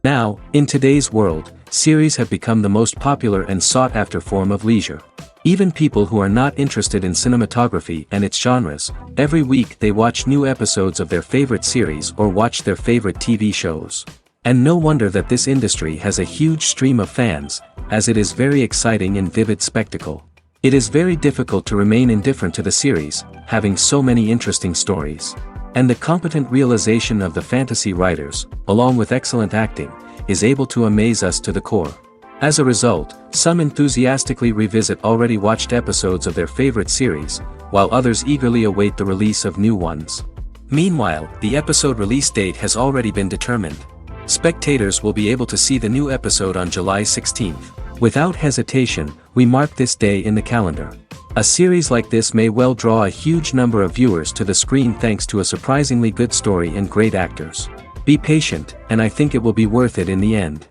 Now, in today's world, series have become the most popular and sought-after form of leisure. Even people who are not interested in cinematography and its genres, every week they watch new episodes of their favorite series or watch their favorite TV shows. And no wonder that this industry has a huge stream of fans, as it is very exciting and vivid spectacle. It is very difficult to remain indifferent to the series, having so many interesting stories. And the competent realization of the fantasy writers, along with excellent acting, is able to amaze us to the core. As a result, some enthusiastically revisit already watched episodes of their favorite series, while others eagerly await the release of new ones. Meanwhile, the episode release date has already been determined. Spectators will be able to see the new episode on July 16th. Without hesitation, we mark this day in the calendar. A series like this may well draw a huge number of viewers to the screen thanks to a surprisingly good story and great actors. Be patient, and I think it will be worth it in the end.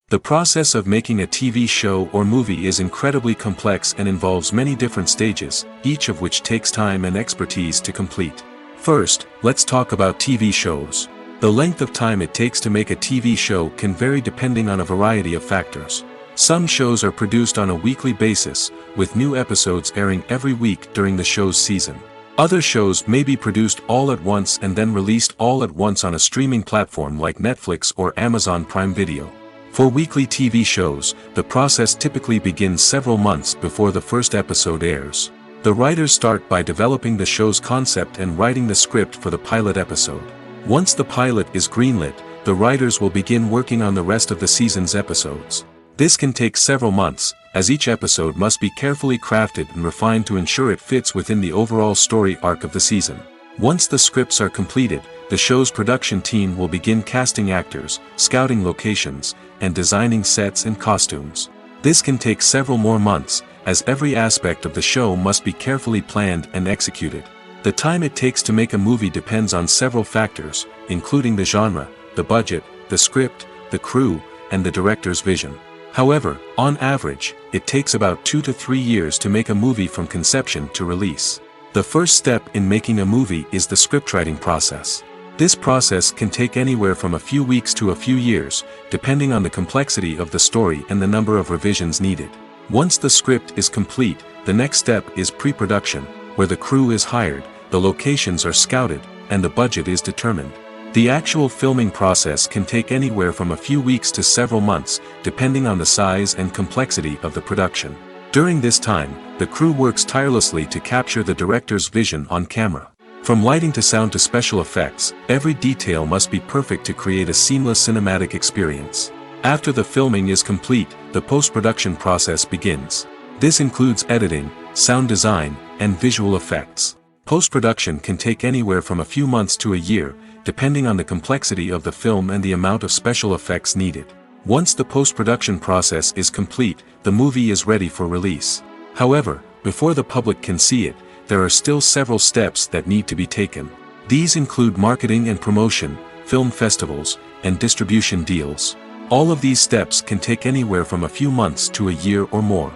The process of making a TV show or movie is incredibly complex and involves many different stages, each of which takes time and expertise to complete. First, let's talk about TV shows. The length of time it takes to make a TV show can vary depending on a variety of factors. Some shows are produced on a weekly basis, with new episodes airing every week during the show's season. Other shows may be produced all at once and then released all at once on a streaming platform like Netflix or Amazon Prime Video. For weekly TV shows, the process typically begins several months before the first episode airs. The writers start by developing the show's concept and writing the script for the pilot episode. Once the pilot is greenlit, the writers will begin working on the rest of the season's episodes. This can take several months, as each episode must be carefully crafted and refined to ensure it fits within the overall story arc of the season. Once the scripts are completed, the show's production team will begin casting actors, scouting locations, and designing sets and costumes. This can take several more months, as every aspect of the show must be carefully planned and executed. The time it takes to make a movie depends on several factors, including the genre, the budget, the script, the crew, and the director's vision. However, on average, it takes about 2 to 3 years to make a movie from conception to release. The first step in making a movie is the scriptwriting process. This process can take anywhere from a few weeks to a few years, depending on the complexity of the story and the number of revisions needed. Once the script is complete, the next step is pre-production, where the crew is hired, the locations are scouted, and the budget is determined. The actual filming process can take anywhere from a few weeks to several months, depending on the size and complexity of the production. During this time, the crew works tirelessly to capture the director's vision on camera. From lighting to sound to special effects, every detail must be perfect to create a seamless cinematic experience. After the filming is complete, the post-production process begins. This includes editing, sound design, and visual effects. Post-production can take anywhere from a few months to a year, depending on the complexity of the film and the amount of special effects needed. Once the post-production process is complete, the movie is ready for release. However, before the public can see it, there are still several steps that need to be taken. These include marketing and promotion, film festivals, and distribution deals. All of these steps can take anywhere from a few months to a year or more.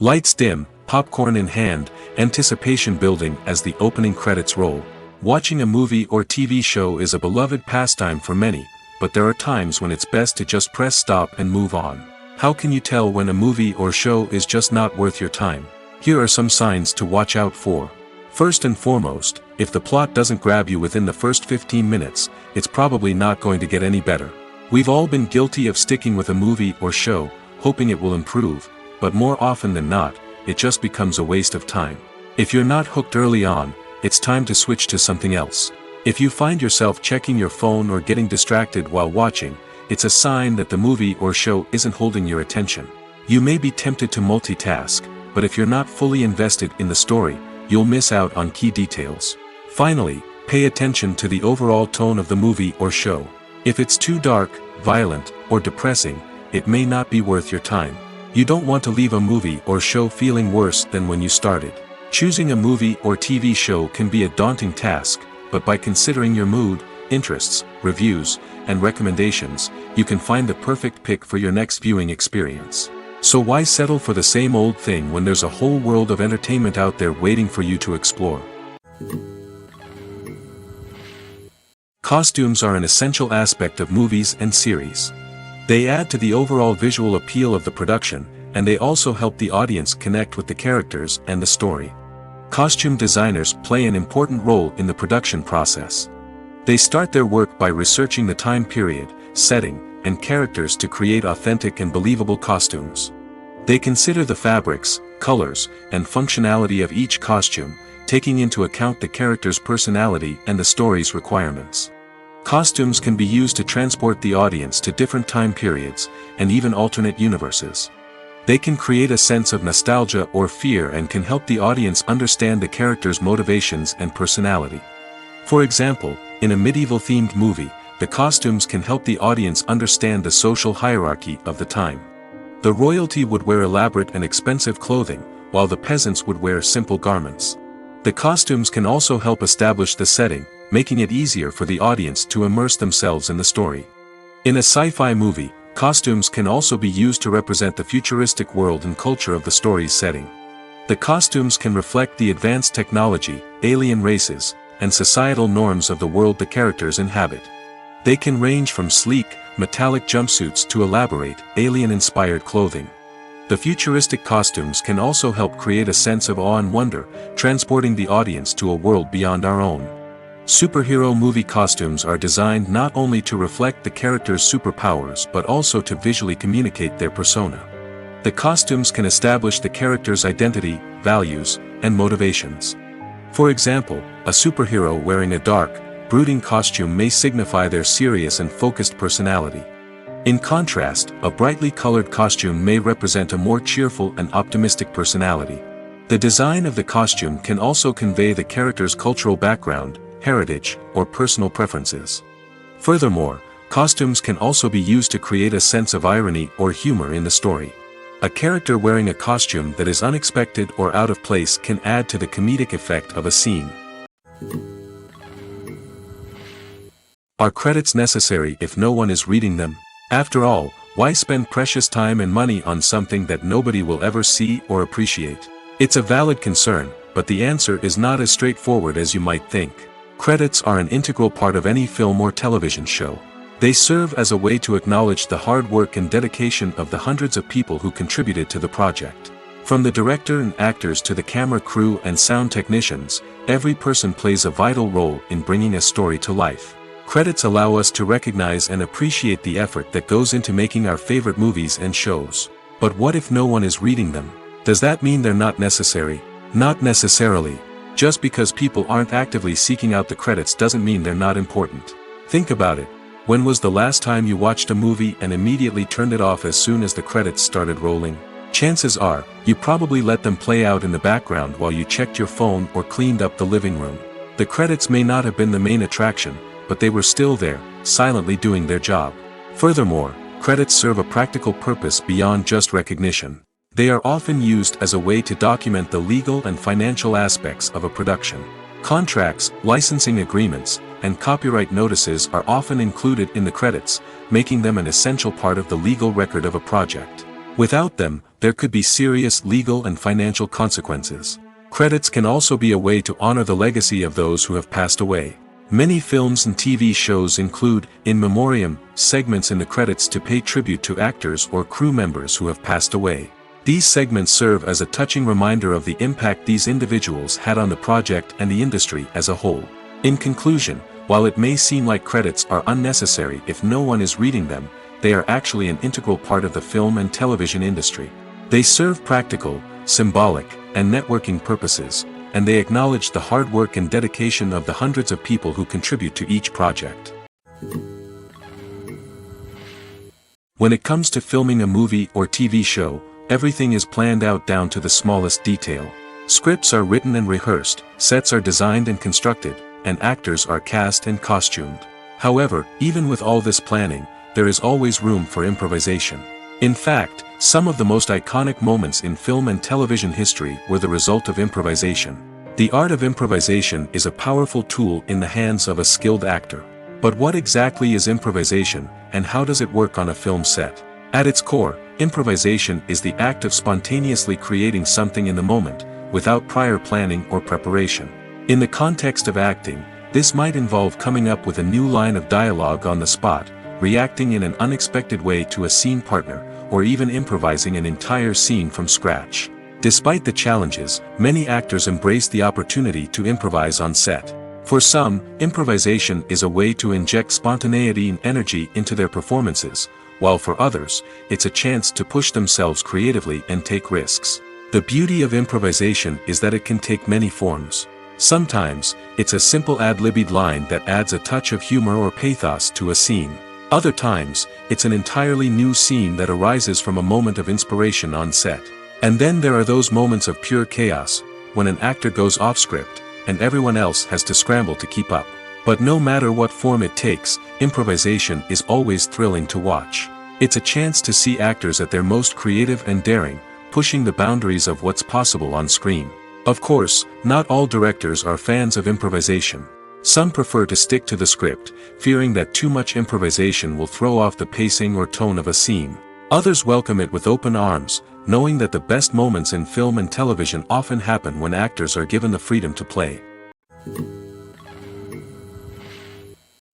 Lights dim, popcorn in hand, anticipation building as the opening credits roll. Watching a movie or TV show is a beloved pastime for many, but there are times when it's best to just press stop and move on. How can you tell when a movie or show is just not worth your time? Here are some signs to watch out for. First and foremost, if the plot doesn't grab you within the first 15 minutes, it's probably not going to get any better. We've all been guilty of sticking with a movie or show, hoping it will improve, but more often than not, it just becomes a waste of time. If you're not hooked early on, it's time to switch to something else. If you find yourself checking your phone or getting distracted while watching, it's a sign that the movie or show isn't holding your attention. You may be tempted to multitask, but if you're not fully invested in the story, you'll miss out on key details. Finally, pay attention to the overall tone of the movie or show. If it's too dark, violent, or depressing, it may not be worth your time. You don't want to leave a movie or show feeling worse than when you started. Choosing a movie or TV show can be a daunting task, but by considering your mood, interests, reviews, and recommendations, you can find the perfect pick for your next viewing experience. So why settle for the same old thing when there's a whole world of entertainment out there waiting for you to explore? Costumes are an essential aspect of movies and series. They add to the overall visual appeal of the production, and they also help the audience connect with the characters and the story. Costume designers play an important role in the production process. They start their work by researching the time period, setting, and characters to create authentic and believable costumes. They consider the fabrics, colors, and functionality of each costume, taking into account the character's personality and the story's requirements. Costumes can be used to transport the audience to different time periods, and even alternate universes. They can create a sense of nostalgia or fear and can help the audience understand the character's motivations and personality. For example, in a medieval-themed movie, the costumes can help the audience understand the social hierarchy of the time. The royalty would wear elaborate and expensive clothing, while the peasants would wear simple garments. The costumes can also help establish the setting, making it easier for the audience to immerse themselves in the story. In a sci-fi movie, costumes can also be used to represent the futuristic world and culture of the story's setting. The costumes can reflect the advanced technology, alien races, and societal norms of the world the characters inhabit. They can range from sleek, metallic jumpsuits to elaborate, alien-inspired clothing. The futuristic costumes can also help create a sense of awe and wonder, transporting the audience to a world beyond our own. Superhero movie costumes are designed not only to reflect the character's superpowers but also to visually communicate their persona. The costumes can establish the character's identity, values, and motivations. For example, a superhero wearing a dark, brooding costume may signify their serious and focused personality. In contrast, a brightly colored costume may represent a more cheerful and optimistic personality. The design of the costume can also convey the character's cultural background, heritage, or personal preferences. Furthermore, costumes can also be used to create a sense of irony or humor in the story. A character wearing a costume that is unexpected or out of place can add to the comedic effect of a scene. Are credits necessary if no one is reading them? After all, why spend precious time and money on something that nobody will ever see or appreciate? It's a valid concern, but the answer is not as straightforward as you might think. Credits are an integral part of any film or television show. They serve as a way to acknowledge the hard work and dedication of the hundreds of people who contributed to the project. From the director and actors to the camera crew and sound technicians, every person plays a vital role in bringing a story to life. Credits allow us to recognize and appreciate the effort that goes into making our favorite movies and shows. But what if no one is reading them? Does that mean they're not necessary? Not necessarily. Just because people aren't actively seeking out the credits doesn't mean they're not important. Think about it. When was the last time you watched a movie and immediately turned it off as soon as the credits started rolling? Chances are, you probably let them play out in the background while you checked your phone or cleaned up the living room. The credits may not have been the main attraction, but they were still there, silently doing their job. Furthermore, credits serve a practical purpose beyond just recognition. They are often used as a way to document the legal and financial aspects of a production. Contracts, licensing agreements, and copyright notices are often included in the credits, making them an essential part of the legal record of a project. Without them, there could be serious legal and financial consequences. Credits can also be a way to honor the legacy of those who have passed away. Many films and TV shows include, in memoriam, segments in the credits to pay tribute to actors or crew members who have passed away. These segments serve as a touching reminder of the impact these individuals had on the project and the industry as a whole. In conclusion, while it may seem like credits are unnecessary if no one is reading them, they are actually an integral part of the film and television industry. They serve practical, symbolic, and networking purposes, and they acknowledge the hard work and dedication of the hundreds of people who contribute to each project. When it comes to filming a movie or TV show, everything is planned out down to the smallest detail. Scripts are written and rehearsed, sets are designed and constructed, and actors are cast and costumed. However, even with all this planning, there is always room for improvisation. In fact, some of the most iconic moments in film and television history were the result of improvisation. The art of improvisation is a powerful tool in the hands of a skilled actor. But what exactly is improvisation, and how does it work on a film set? At its core, improvisation is the act of spontaneously creating something in the moment, without prior planning or preparation. In the context of acting, This might involve coming up with a new line of dialogue on the spot, reacting in an unexpected way to a scene partner, or even improvising an entire scene from scratch. Despite the challenges, many actors embrace the opportunity to improvise on set. For some, improvisation is a way to inject spontaneity and energy into their performances, while for others, it's a chance to push themselves creatively and take risks. The beauty of improvisation is that it can take many forms. Sometimes, it's a simple ad-libbed line that adds a touch of humor or pathos to a scene. Other times, it's an entirely new scene that arises from a moment of inspiration on set. And then there are those moments of pure chaos, when an actor goes off script, and everyone else has to scramble to keep up. But no matter what form it takes, improvisation is always thrilling to watch. It's a chance to see actors at their most creative and daring, pushing the boundaries of what's possible on screen. Of course, not all directors are fans of improvisation. Some prefer to stick to the script, fearing that too much improvisation will throw off the pacing or tone of a scene. Others welcome it with open arms, knowing that the best moments in film and television often happen when actors are given the freedom to play.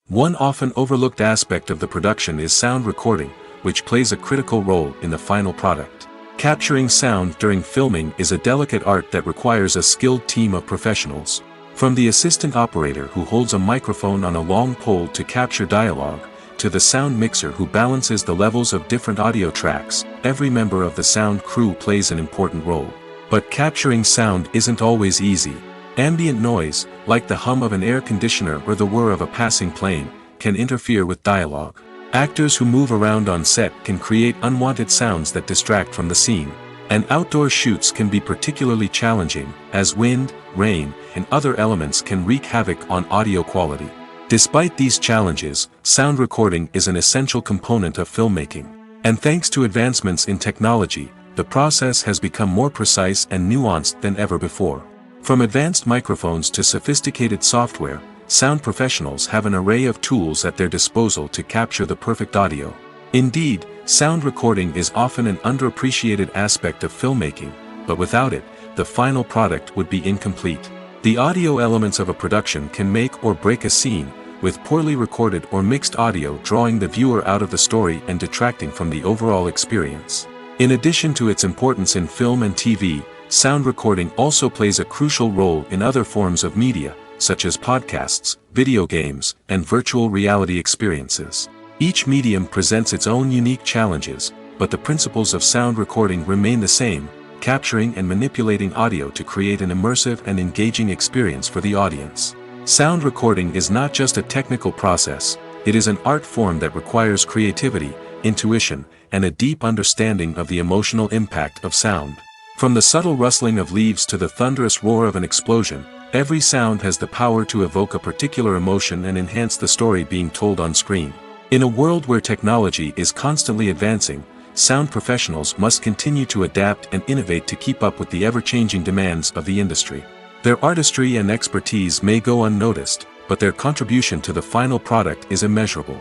One often overlooked aspect of the production is sound recording, which plays a critical role in the final product. Capturing sound during filming is a delicate art that requires a skilled team of professionals. From the assistant operator who holds a microphone on a long pole to capture dialogue, to the sound mixer who balances the levels of different audio tracks, every member of the sound crew plays an important role. But capturing sound isn't always easy. Ambient noise, like the hum of an air conditioner or the whir of a passing plane, can interfere with dialogue. Actors who move around on set can create unwanted sounds that distract from the scene. And outdoor shoots can be particularly challenging, as wind, rain, and other elements can wreak havoc on audio quality. Despite these challenges, sound recording is an essential component of filmmaking. And thanks to advancements in technology, the process has become more precise and nuanced than ever before. From advanced microphones to sophisticated software, sound professionals have an array of tools at their disposal to capture the perfect audio. Indeed, sound recording is often an underappreciated aspect of filmmaking, but without it, the final product would be incomplete. The audio elements of a production can make or break a scene, with poorly recorded or mixed audio drawing the viewer out of the story and detracting from the overall experience. In addition to its importance in film and TV, sound recording also plays a crucial role in other forms of media, such as podcasts, video games, and virtual reality experiences. Each medium presents its own unique challenges, but the principles of sound recording remain the same, capturing and manipulating audio to create an immersive and engaging experience for the audience. Sound recording is not just a technical process, it is an art form that requires creativity, intuition, and a deep understanding of the emotional impact of sound. From the subtle rustling of leaves to the thunderous roar of an explosion, every sound has the power to evoke a particular emotion and enhance the story being told on screen. In a world where technology is constantly advancing, sound professionals must continue to adapt and innovate to keep up with the ever-changing demands of the industry. Their artistry and expertise may go unnoticed, but their contribution to the final product is immeasurable.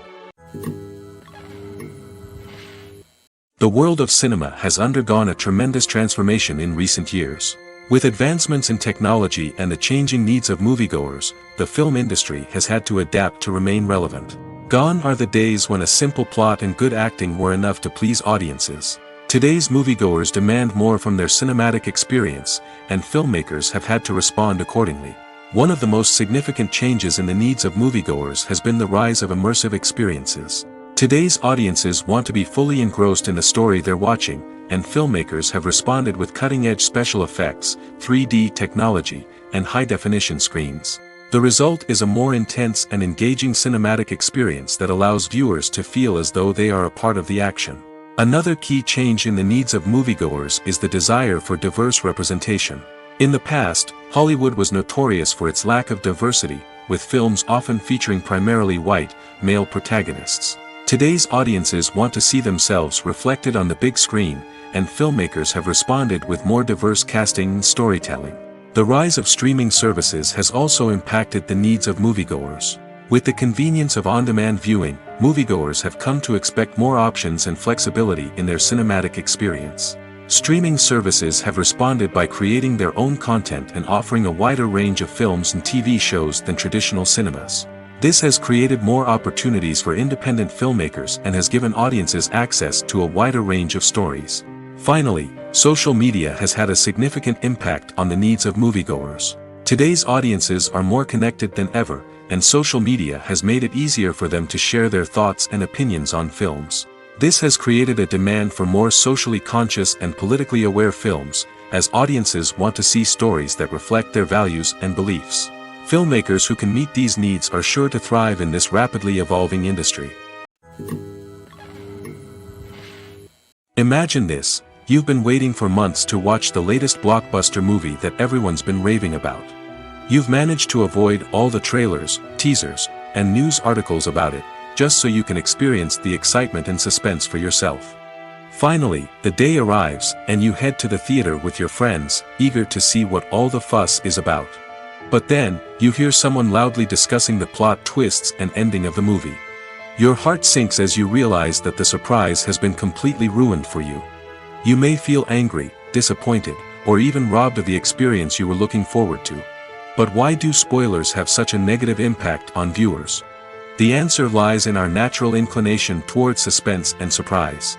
The world of cinema has undergone a tremendous transformation in recent years. With advancements in technology and the changing needs of moviegoers, the film industry has had to adapt to remain relevant. Gone are the days when a simple plot and good acting were enough to please audiences. Today's moviegoers demand more from their cinematic experience, and filmmakers have had to respond accordingly. One of the most significant changes in the needs of moviegoers has been the rise of immersive experiences. Today's audiences want to be fully engrossed in the story they're watching, and filmmakers have responded with cutting-edge special effects, 3D technology, and high-definition screens. The result is a more intense and engaging cinematic experience that allows viewers to feel as though they are a part of the action. Another key change in the needs of moviegoers is the desire for diverse representation. In the past, Hollywood was notorious for its lack of diversity, with films often featuring primarily white, male protagonists. Today's audiences want to see themselves reflected on the big screen, and filmmakers have responded with more diverse casting and storytelling. The rise of streaming services has also impacted the needs of moviegoers. With the convenience of on-demand viewing, moviegoers have come to expect more options and flexibility in their cinematic experience. Streaming services have responded by creating their own content and offering a wider range of films and TV shows than traditional cinemas. This has created more opportunities for independent filmmakers and has given audiences access to a wider range of stories. Finally, social media has had a significant impact on the needs of moviegoers. Today's audiences are more connected than ever, and social media has made it easier for them to share their thoughts and opinions on films. This has created a demand for more socially conscious and politically aware films, as audiences want to see stories that reflect their values and beliefs. Filmmakers who can meet these needs are sure to thrive in this rapidly evolving industry. Imagine this: you've been waiting for months to watch the latest blockbuster movie that everyone's been raving about. You've managed to avoid all the trailers, teasers, and news articles about it, just so you can experience the excitement and suspense for yourself. Finally, the day arrives, and you head to the theater with your friends, eager to see what all the fuss is about. But then, you hear someone loudly discussing the plot twists and ending of the movie. Your heart sinks as you realize that the surprise has been completely ruined for you. You may feel angry, disappointed, or even robbed of the experience you were looking forward to. But why do spoilers have such a negative impact on viewers? The answer lies in our natural inclination toward suspense and surprise.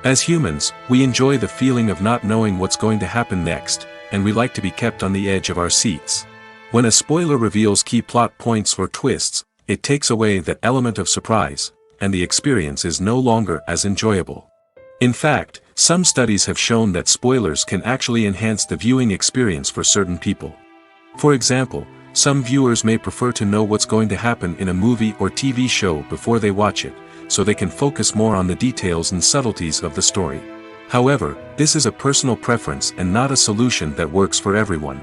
As humans, we enjoy the feeling of not knowing what's going to happen next, and we like to be kept on the edge of our seats. When a spoiler reveals key plot points or twists, it takes away that element of surprise, and the experience is no longer as enjoyable. In fact, some studies have shown that spoilers can actually enhance the viewing experience for certain people. For example, some viewers may prefer to know what's going to happen in a movie or TV show before they watch it, so they can focus more on the details and subtleties of the story. However, this is a personal preference and not a solution that works for everyone.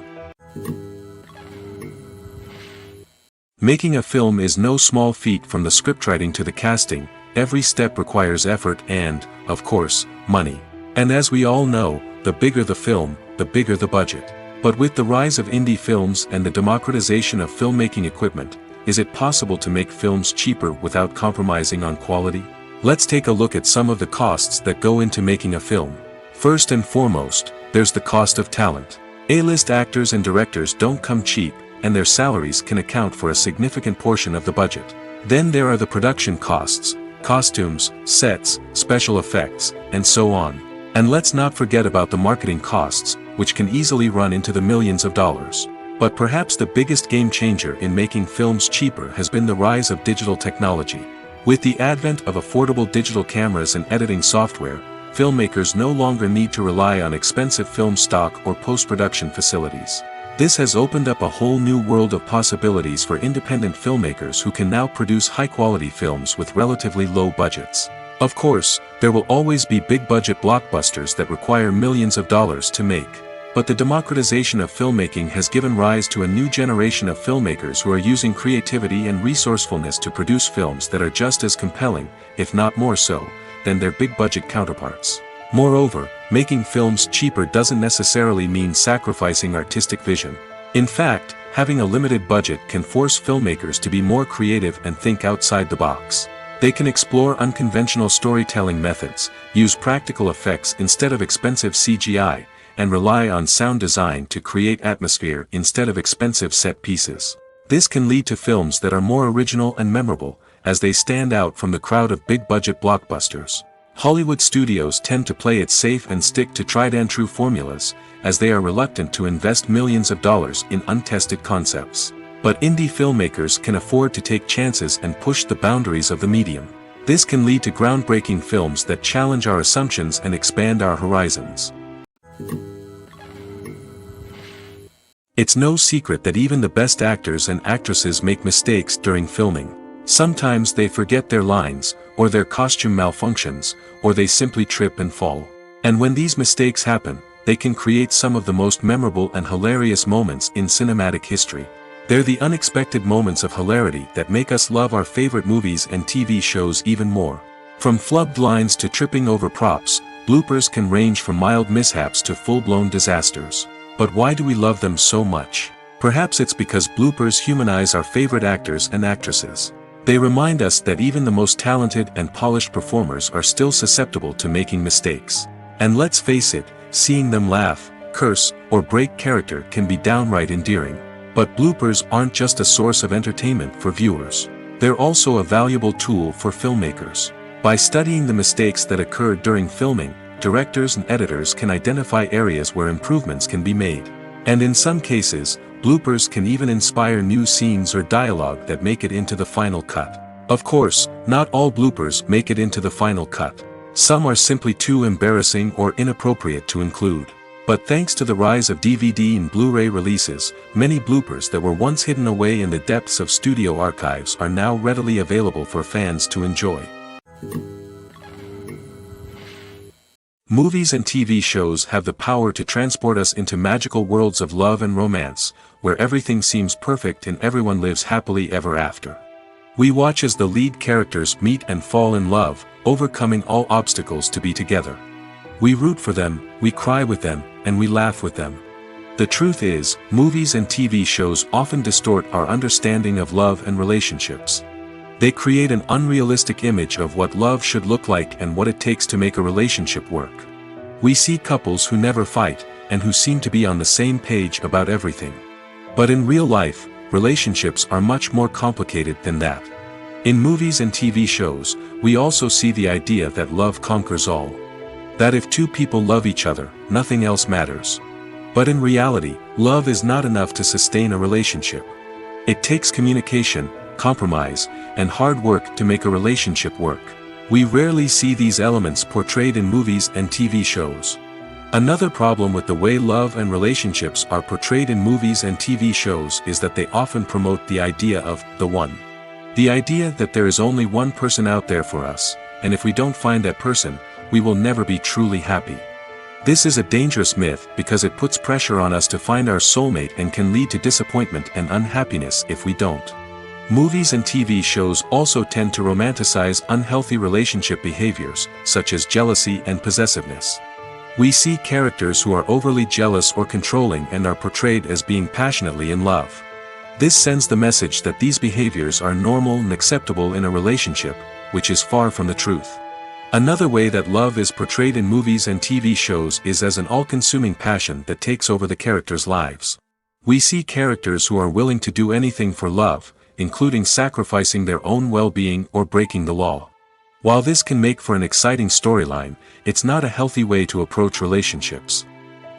Making a film is no small feat. From the scriptwriting to the casting, every step requires effort and, of course, money. And as we all know, the bigger the film, the bigger the budget. But with the rise of indie films and the democratization of filmmaking equipment, is it possible to make films cheaper without compromising on quality? Let's take a look at some of the costs that go into making a film. First and foremost, there's the cost of talent. A-list actors and directors don't come cheap, and their salaries can account for a significant portion of the budget. Then there are the production costs, costumes, sets, special effects, and so on. And let's not forget about the marketing costs, which can easily run into the millions of dollars. But perhaps the biggest game changer in making films cheaper has been the rise of digital technology. With the advent of affordable digital cameras and editing software, filmmakers no longer need to rely on expensive film stock or post-production facilities. This has opened up a whole new world of possibilities for independent filmmakers who can now produce high-quality films with relatively low budgets. Of course, there will always be big-budget blockbusters that require millions of dollars to make. But the democratization of filmmaking has given rise to a new generation of filmmakers who are using creativity and resourcefulness to produce films that are just as compelling, if not more so, than their big-budget counterparts. Moreover, making films cheaper doesn't necessarily mean sacrificing artistic vision. In fact, having a limited budget can force filmmakers to be more creative and think outside the box. They can explore unconventional storytelling methods, use practical effects instead of expensive CGI, and rely on sound design to create atmosphere instead of expensive set pieces. This can lead to films that are more original and memorable, as they stand out from the crowd of big-budget blockbusters. Hollywood studios tend to play it safe and stick to tried-and-true formulas, as they are reluctant to invest millions of dollars in untested concepts. But indie filmmakers can afford to take chances and push the boundaries of the medium. This can lead to groundbreaking films that challenge our assumptions and expand our horizons. It's no secret that even the best actors and actresses make mistakes during filming. Sometimes they forget their lines, or their costume malfunctions, or they simply trip and fall. And when these mistakes happen, they can create some of the most memorable and hilarious moments in cinematic history. They're the unexpected moments of hilarity that make us love our favorite movies and TV shows even more. From flubbed lines to tripping over props, bloopers can range from mild mishaps to full-blown disasters. But why do we love them so much? Perhaps it's because bloopers humanize our favorite actors and actresses. They remind us that even the most talented and polished performers are still susceptible to making mistakes. And let's face it, Seeing them laugh, curse, or break character can be downright endearing. But bloopers aren't just a source of entertainment for viewers. They're also a valuable tool for filmmakers. By studying the mistakes that occurred during filming, directors and editors can identify areas where improvements can be made. And in some cases, bloopers can even inspire new scenes or dialogue that make it into the final cut. Of course, not all bloopers make it into the final cut. Some are simply too embarrassing or inappropriate to include. But thanks to the rise of DVD and Blu-ray releases, many bloopers that were once hidden away in the depths of studio archives are now readily available for fans to enjoy. Movies and TV shows have the power to transport us into magical worlds of love and romance, where everything seems perfect and everyone lives happily ever after. We watch as the lead characters meet and fall in love, overcoming all obstacles to be together. We root for them, we cry with them, and we laugh with them. The truth is, movies and TV shows often distort our understanding of love and relationships. They create an unrealistic image of what love should look like and what it takes to make a relationship work. We see couples who never fight, and who seem to be on the same page about everything. But in real life, relationships are much more complicated than that. In movies and TV shows, we also see the idea that love conquers all. That if two people love each other, nothing else matters. But in reality, love is not enough to sustain a relationship. It takes communication, compromise, and hard work to make a relationship work. We rarely see these elements portrayed in movies and TV shows. Another problem with the way love and relationships are portrayed in movies and TV shows is that they often promote the idea of the one. The idea that there is only one person out there for us, and if we don't find that person, we will never be truly happy. This is a dangerous myth because it puts pressure on us to find our soulmate and can lead to disappointment and unhappiness if we don't. Movies and TV shows also tend to romanticize unhealthy relationship behaviors, such as jealousy and possessiveness. We see characters who are overly jealous or controlling and are portrayed as being passionately in love. This sends the message that these behaviors are normal and acceptable in a relationship, which is far from the truth. Another way that love is portrayed in movies and TV shows is as an all-consuming passion that takes over the characters' lives. We see characters who are willing to do anything for love, including sacrificing their own well-being or breaking the law. While this can make for an exciting storyline, it's not a healthy way to approach relationships.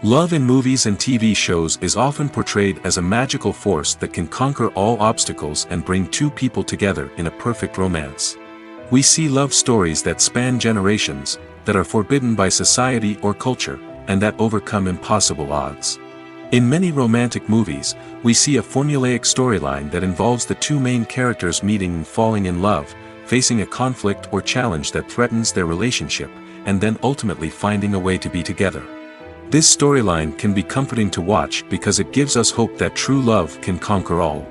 Love in movies and TV shows is often portrayed as a magical force that can conquer all obstacles and bring two people together in a perfect romance. We see love stories that span generations, that are forbidden by society or culture, and that overcome impossible odds. In many romantic movies, we see a formulaic storyline that involves the two main characters meeting and falling in love, facing a conflict or challenge that threatens their relationship, and then ultimately finding a way to be together. This storyline can be comforting to watch because it gives us hope that true love can conquer all.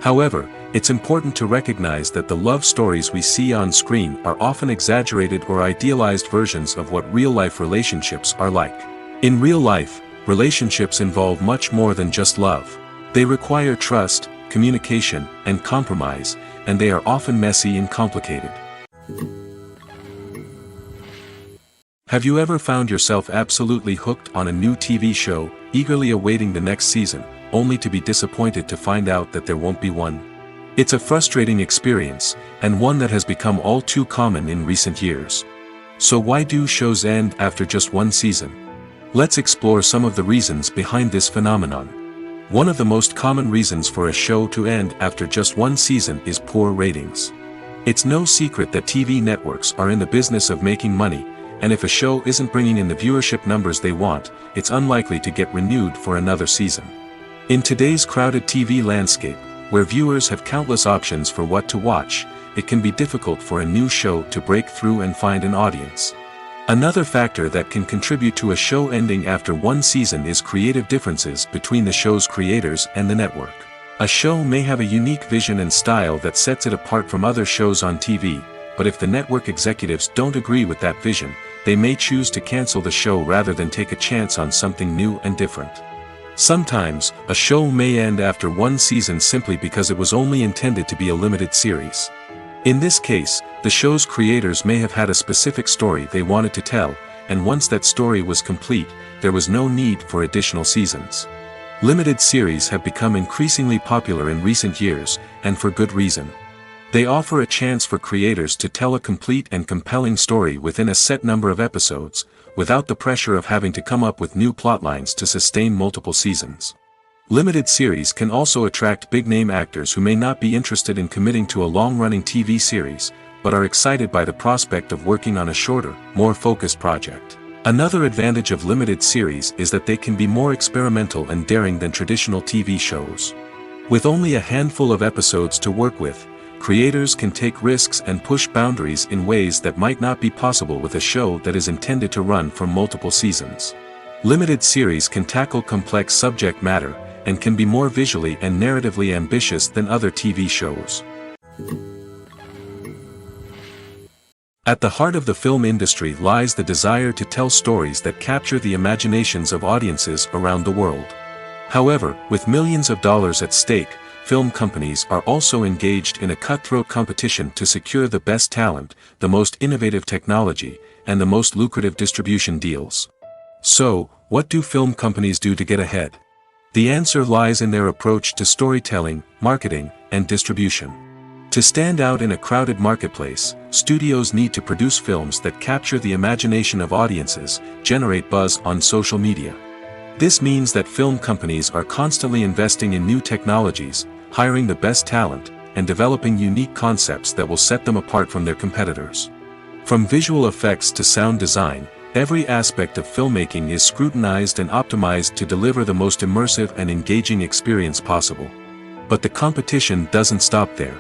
However, it's important to recognize that the love stories we see on screen are often exaggerated or idealized versions of what real-life relationships are like. In real life, relationships involve much more than just love. They require trust, communication, and compromise, and they are often messy and complicated. Have you ever found yourself absolutely hooked on a new TV show, eagerly awaiting the next season, only to be disappointed to find out that there won't be one? It's a frustrating experience, and one that has become all too common in recent years. So why do shows end after just one season? Let's explore some of the reasons behind this phenomenon. One of the most common reasons for a show to end after just one season is poor ratings. It's no secret that TV networks are in the business of making money, and if a show isn't bringing in the viewership numbers they want, it's unlikely to get renewed for another season. In today's crowded TV landscape, where viewers have countless options for what to watch, it can be difficult for a new show to break through and find an audience. Another factor that can contribute to a show ending after one season is creative differences between the show's creators and the network. A show may have a unique vision and style that sets it apart from other shows on TV, but if the network executives don't agree with that vision, they may choose to cancel the show rather than take a chance on something new and different. Sometimes, a show may end after one season simply because it was only intended to be a limited series. In this case, the show's creators may have had a specific story they wanted to tell, and once that story was complete, there was no need for additional seasons. Limited series have become increasingly popular in recent years, and for good reason. They offer a chance for creators to tell a complete and compelling story within a set number of episodes, without the pressure of having to come up with new plotlines to sustain multiple seasons. Limited series can also attract big-name actors who may not be interested in committing to a long-running TV series, but are excited by the prospect of working on a shorter, more focused project. Another advantage of limited series is that they can be more experimental and daring than traditional TV shows. With only a handful of episodes to work with, creators can take risks and push boundaries in ways that might not be possible with a show that is intended to run for multiple seasons. Limited series can tackle complex subject matter, and can be more visually and narratively ambitious than other TV shows. At the heart of the film industry lies the desire to tell stories that capture the imaginations of audiences around the world. However, with millions of dollars at stake, film companies are also engaged in a cutthroat competition to secure the best talent, the most innovative technology, and the most lucrative distribution deals. So, what do film companies do to get ahead? The answer lies in their approach to storytelling, marketing, and distribution. To stand out in a crowded marketplace, studios need to produce films that capture the imagination of audiences, generate buzz on social media. This means that film companies are constantly investing in new technologies, hiring the best talent, and developing unique concepts that will set them apart from their competitors. From visual effects to sound design, every aspect of filmmaking is scrutinized and optimized to deliver the most immersive and engaging experience possible. But the competition doesn't stop there.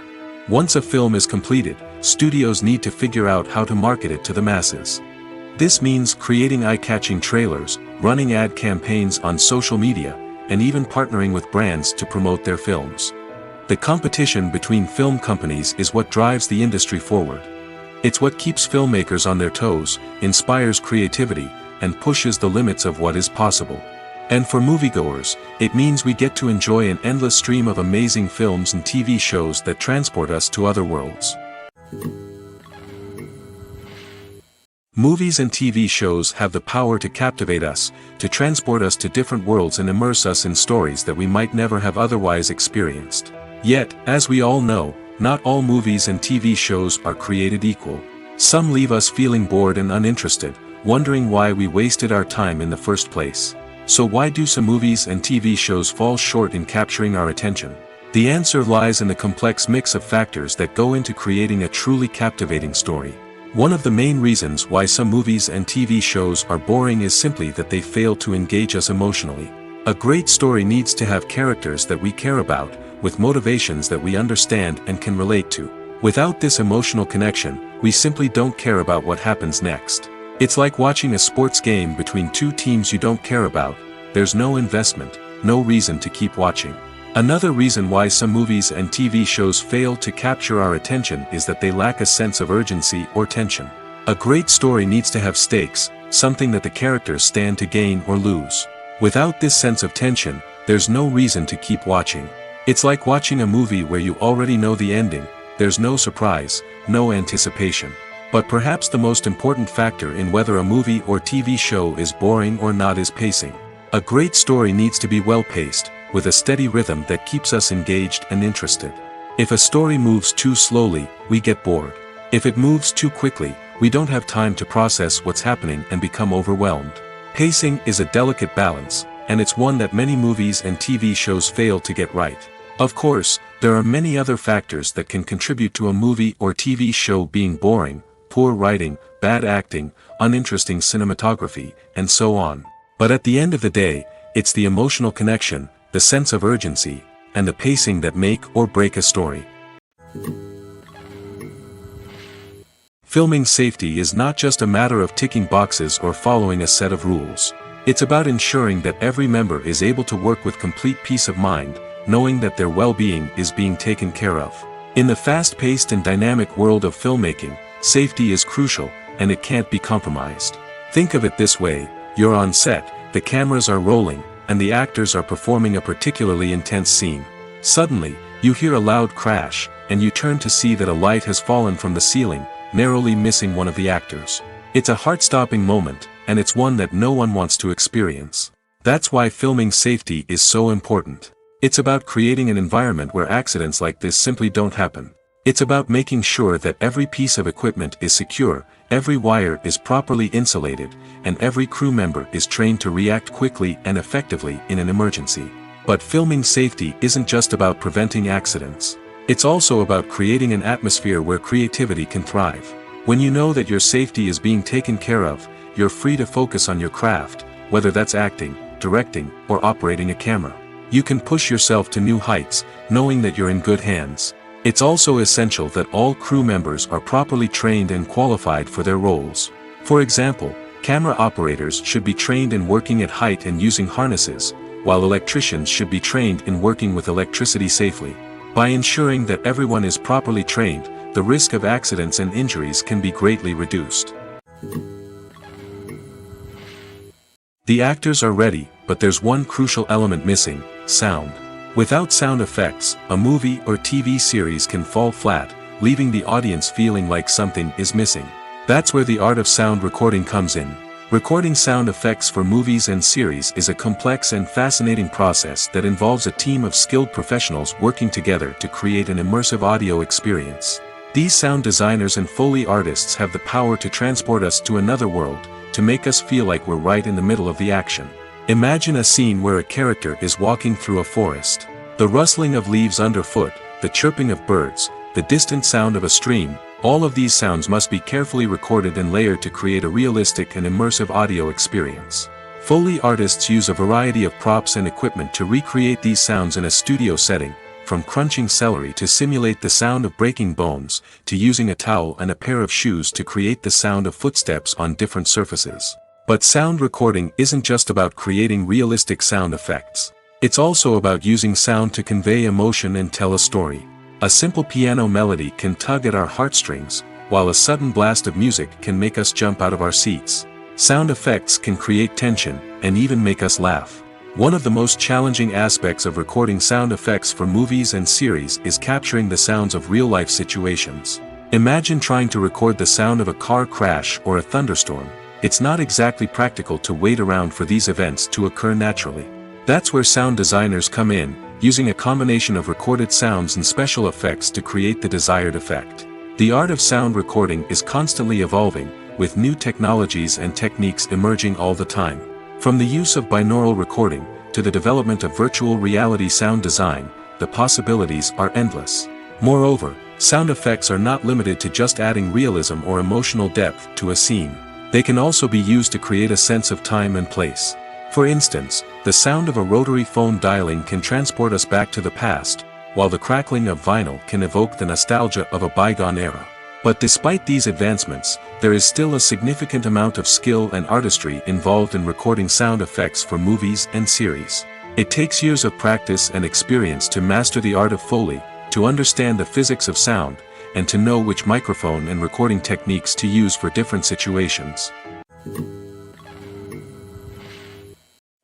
Once a film is completed, studios need to figure out how to market it to the masses. This means creating eye-catching trailers, running ad campaigns on social media, and even partnering with brands to promote their films. The competition between film companies is what drives the industry forward. It's what keeps filmmakers on their toes, inspires creativity, and pushes the limits of what is possible. And for moviegoers, it means we get to enjoy an endless stream of amazing films and TV shows that transport us to other worlds. Movies and TV shows have the power to captivate us, to transport us to different worlds and immerse us in stories that we might never have otherwise experienced. Yet, as we all know, not all movies and TV shows are created equal. Some leave us feeling bored and uninterested, wondering why we wasted our time in the first place. So why do some movies and TV shows fall short in capturing our attention? The answer lies in the complex mix of factors that go into creating a truly captivating story. One of the main reasons why some movies and TV shows are boring is simply that they fail to engage us emotionally. A great story needs to have characters that we care about, with motivations that we understand and can relate to. Without this emotional connection, we simply don't care about what happens next. It's like watching a sports game between two teams you don't care about. There's no investment, no reason to keep watching. Another reason why some movies and TV shows fail to capture our attention is that they lack a sense of urgency or tension. A great story needs to have stakes, something that the characters stand to gain or lose. Without this sense of tension, there's no reason to keep watching. It's like watching a movie where you already know the ending. There's no surprise, no anticipation. But perhaps the most important factor in whether a movie or TV show is boring or not is pacing. A great story needs to be well-paced, with a steady rhythm that keeps us engaged and interested. If a story moves too slowly, we get bored. If it moves too quickly, we don't have time to process what's happening and become overwhelmed. Pacing is a delicate balance, and it's one that many movies and TV shows fail to get right. Of course, there are many other factors that can contribute to a movie or TV show being boring: poor writing, bad acting, uninteresting cinematography, and so on. But at the end of the day, it's the emotional connection, the sense of urgency, and the pacing that make or break a story. Filming safety is not just a matter of ticking boxes or following a set of rules. It's about ensuring that every member is able to work with complete peace of mind, knowing that their well-being is being taken care of. In the fast-paced and dynamic world of filmmaking, safety is crucial, and it can't be compromised. Think of it this way: you're on set, the cameras are rolling, and the actors are performing a particularly intense scene. Suddenly, you hear a loud crash, and you turn to see that a light has fallen from the ceiling, narrowly missing one of the actors. It's a heart-stopping moment, and it's one that no one wants to experience. That's why filming safety is so important. It's about creating an environment where accidents like this simply don't happen. It's about making sure that every piece of equipment is secure, every wire is properly insulated, and every crew member is trained to react quickly and effectively in an emergency. But filming safety isn't just about preventing accidents. It's also about creating an atmosphere where creativity can thrive. When you know that your safety is being taken care of, you're free to focus on your craft, whether that's acting, directing, or operating a camera. You can push yourself to new heights, knowing that you're in good hands. It's also essential that all crew members are properly trained and qualified for their roles. For example, camera operators should be trained in working at height and using harnesses, while electricians should be trained in working with electricity safely. By ensuring that everyone is properly trained, the risk of accidents and injuries can be greatly reduced. The actors are ready, but there's one crucial element missing: sound. Without sound effects, a movie or TV series can fall flat, leaving the audience feeling like something is missing. That's where the art of sound recording comes in. Recording sound effects for movies and series is a complex and fascinating process that involves a team of skilled professionals working together to create an immersive audio experience. These sound designers and Foley artists have the power to transport us to another world, to make us feel like we're right in the middle of the action. Imagine a scene where a character is walking through a forest. The rustling of leaves underfoot, the chirping of birds, the distant sound of a stream, all of these sounds must be carefully recorded and layered to create a realistic and immersive audio experience. Foley artists use a variety of props and equipment to recreate these sounds in a studio setting, from crunching celery to simulate the sound of breaking bones, to using a towel and a pair of shoes to create the sound of footsteps on different surfaces. But sound recording isn't just about creating realistic sound effects. It's also about using sound to convey emotion and tell a story. A simple piano melody can tug at our heartstrings, while a sudden blast of music can make us jump out of our seats. Sound effects can create tension, and even make us laugh. One of the most challenging aspects of recording sound effects for movies and series is capturing the sounds of real-life situations. Imagine trying to record the sound of a car crash or a thunderstorm. It's not exactly practical to wait around for these events to occur naturally. That's where sound designers come in, using a combination of recorded sounds and special effects to create the desired effect. The art of sound recording is constantly evolving, with new technologies and techniques emerging all the time. From the use of binaural recording, to the development of virtual reality sound design, the possibilities are endless. Moreover, sound effects are not limited to just adding realism or emotional depth to a scene. They can also be used to create a sense of time and place. For instance, the sound of a rotary phone dialing can transport us back to the past, while the crackling of vinyl can evoke the nostalgia of a bygone era. But despite these advancements, there is still a significant amount of skill and artistry involved in recording sound effects for movies and series. It takes years of practice and experience to master the art of Foley, to understand the physics of sound, and to know which microphone and recording techniques to use for different situations.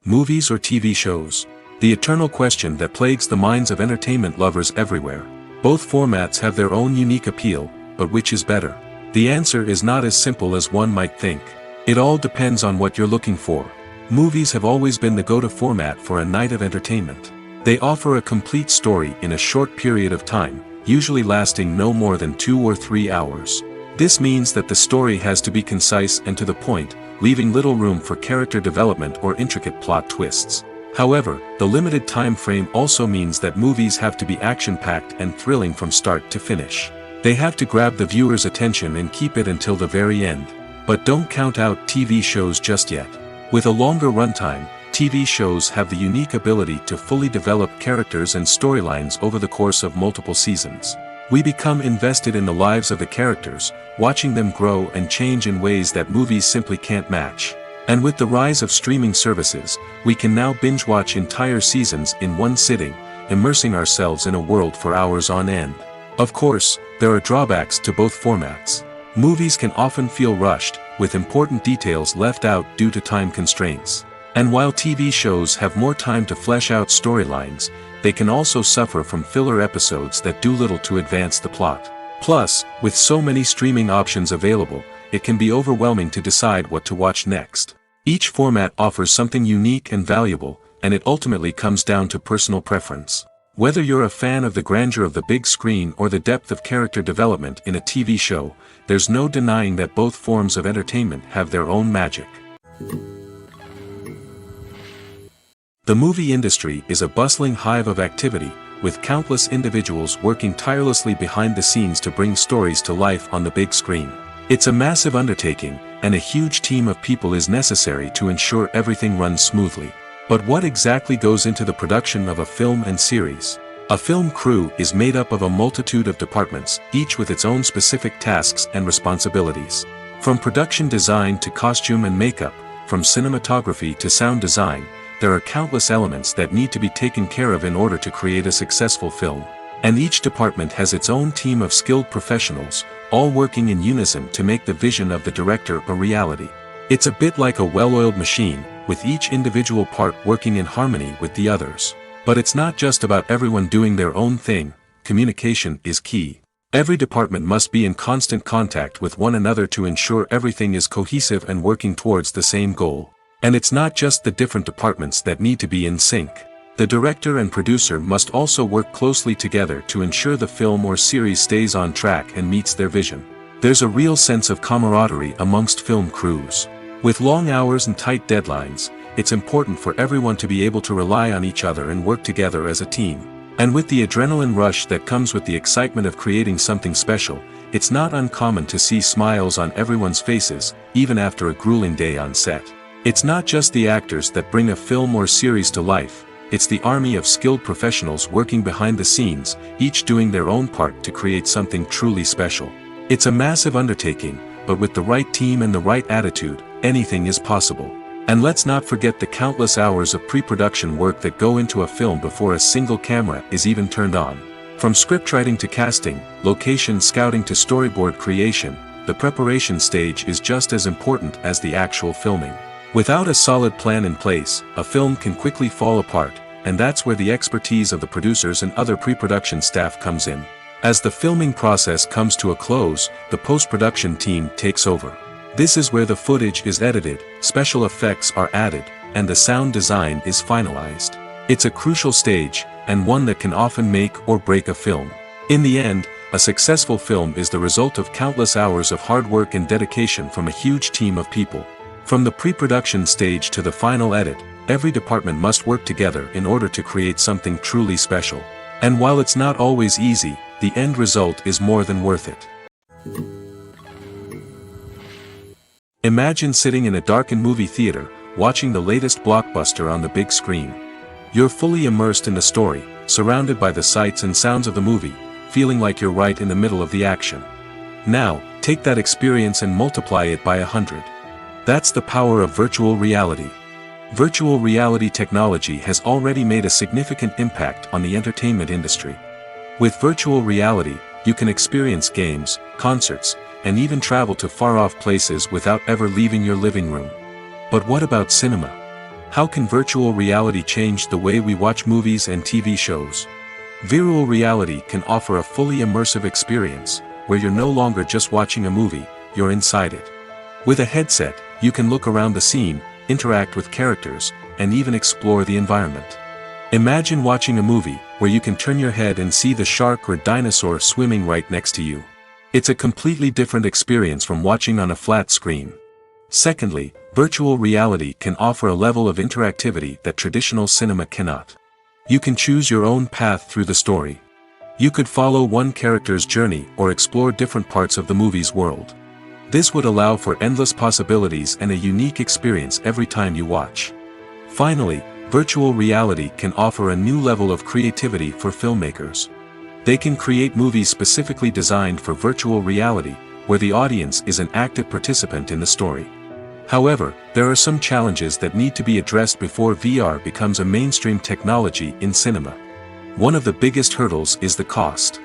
Movies or TV shows? The eternal question that plagues the minds of entertainment lovers everywhere. Both formats have their own unique appeal, but which is better? The answer is not as simple as one might think. It all depends on what you're looking for. Movies have always been the go-to format for a night of entertainment. They offer a complete story in a short period of time, usually lasting no more than 2 or 3 hours. This means that the story has to be concise and to the point, leaving little room for character development or intricate plot twists. However, the limited time frame also means that movies have to be action-packed and thrilling from start to finish. They have to grab the viewer's attention and keep it until the very end. But don't count out TV shows just yet. With a longer runtime, TV shows have the unique ability to fully develop characters and storylines over the course of multiple seasons. We become invested in the lives of the characters, watching them grow and change in ways that movies simply can't match. And with the rise of streaming services, we can now binge-watch entire seasons in one sitting, immersing ourselves in a world for hours on end. Of course, there are drawbacks to both formats. Movies can often feel rushed, with important details left out due to time constraints. And while TV shows have more time to flesh out storylines, they can also suffer from filler episodes that do little to advance the plot. Plus, with so many streaming options available, it can be overwhelming to decide what to watch next. Each format offers something unique and valuable, and it ultimately comes down to personal preference. Whether you're a fan of the grandeur of the big screen or the depth of character development in a TV show, there's no denying that both forms of entertainment have their own magic. The movie industry is a bustling hive of activity, with countless individuals working tirelessly behind the scenes to bring stories to life on the big screen. It's a massive undertaking, and a huge team of people is necessary to ensure everything runs smoothly. But what exactly goes into the production of a film and series? A film crew is made up of a multitude of departments, each with its own specific tasks and responsibilities. From production design to costume and makeup, from cinematography to sound design, there are countless elements that need to be taken care of in order to create a successful film. And each department has its own team of skilled professionals, all working in unison to make the vision of the director a reality. It's a bit like a well-oiled machine, with each individual part working in harmony with the others. But it's not just about everyone doing their own thing. Communication is key. Every department must be in constant contact with one another to ensure everything is cohesive and working towards the same goal. And it's not just the different departments that need to be in sync. The director and producer must also work closely together to ensure the film or series stays on track and meets their vision. There's a real sense of camaraderie amongst film crews. With long hours and tight deadlines, it's important for everyone to be able to rely on each other and work together as a team. And with the adrenaline rush that comes with the excitement of creating something special, it's not uncommon to see smiles on everyone's faces, even after a grueling day on set. It's not just the actors that bring a film or series to life, it's the army of skilled professionals working behind the scenes, each doing their own part to create something truly special. It's a massive undertaking, but with the right team and the right attitude, anything is possible. And let's not forget the countless hours of pre-production work that go into a film before a single camera is even turned on. From scriptwriting to casting, location scouting to storyboard creation, the preparation stage is just as important as the actual filming. Without a solid plan in place, a film can quickly fall apart, and that's where the expertise of the producers and other pre-production staff comes in. As the filming process comes to a close, the post-production team takes over. This is where the footage is edited, special effects are added, and the sound design is finalized. It's a crucial stage, and one that can often make or break a film. In the end, a successful film is the result of countless hours of hard work and dedication from a huge team of people. From the pre-production stage to the final edit, every department must work together in order to create something truly special. And while it's not always easy, the end result is more than worth it. Imagine sitting in a darkened movie theater, watching the latest blockbuster on the big screen. You're fully immersed in the story, surrounded by the sights and sounds of the movie, feeling like you're right in the middle of the action. Now, take that experience and multiply it by 100. That's the power of virtual reality. Virtual reality technology has already made a significant impact on the entertainment industry. With virtual reality, you can experience games, concerts, and even travel to far-off places without ever leaving your living room. But what about cinema? How can virtual reality change the way we watch movies and TV shows? Virtual reality can offer a fully immersive experience, where you're no longer just watching a movie, you're inside it. With a headset, you can look around the scene, interact with characters, and even explore the environment. Imagine watching a movie, where you can turn your head and see the shark or dinosaur swimming right next to you. It's a completely different experience from watching on a flat screen. Secondly, virtual reality can offer a level of interactivity that traditional cinema cannot. You can choose your own path through the story. You could follow one character's journey or explore different parts of the movie's world. This would allow for endless possibilities and a unique experience every time you watch. Finally, virtual reality can offer a new level of creativity for filmmakers. They can create movies specifically designed for virtual reality, where the audience is an active participant in the story. However, there are some challenges that need to be addressed before VR becomes a mainstream technology in cinema. One of the biggest hurdles is the cost.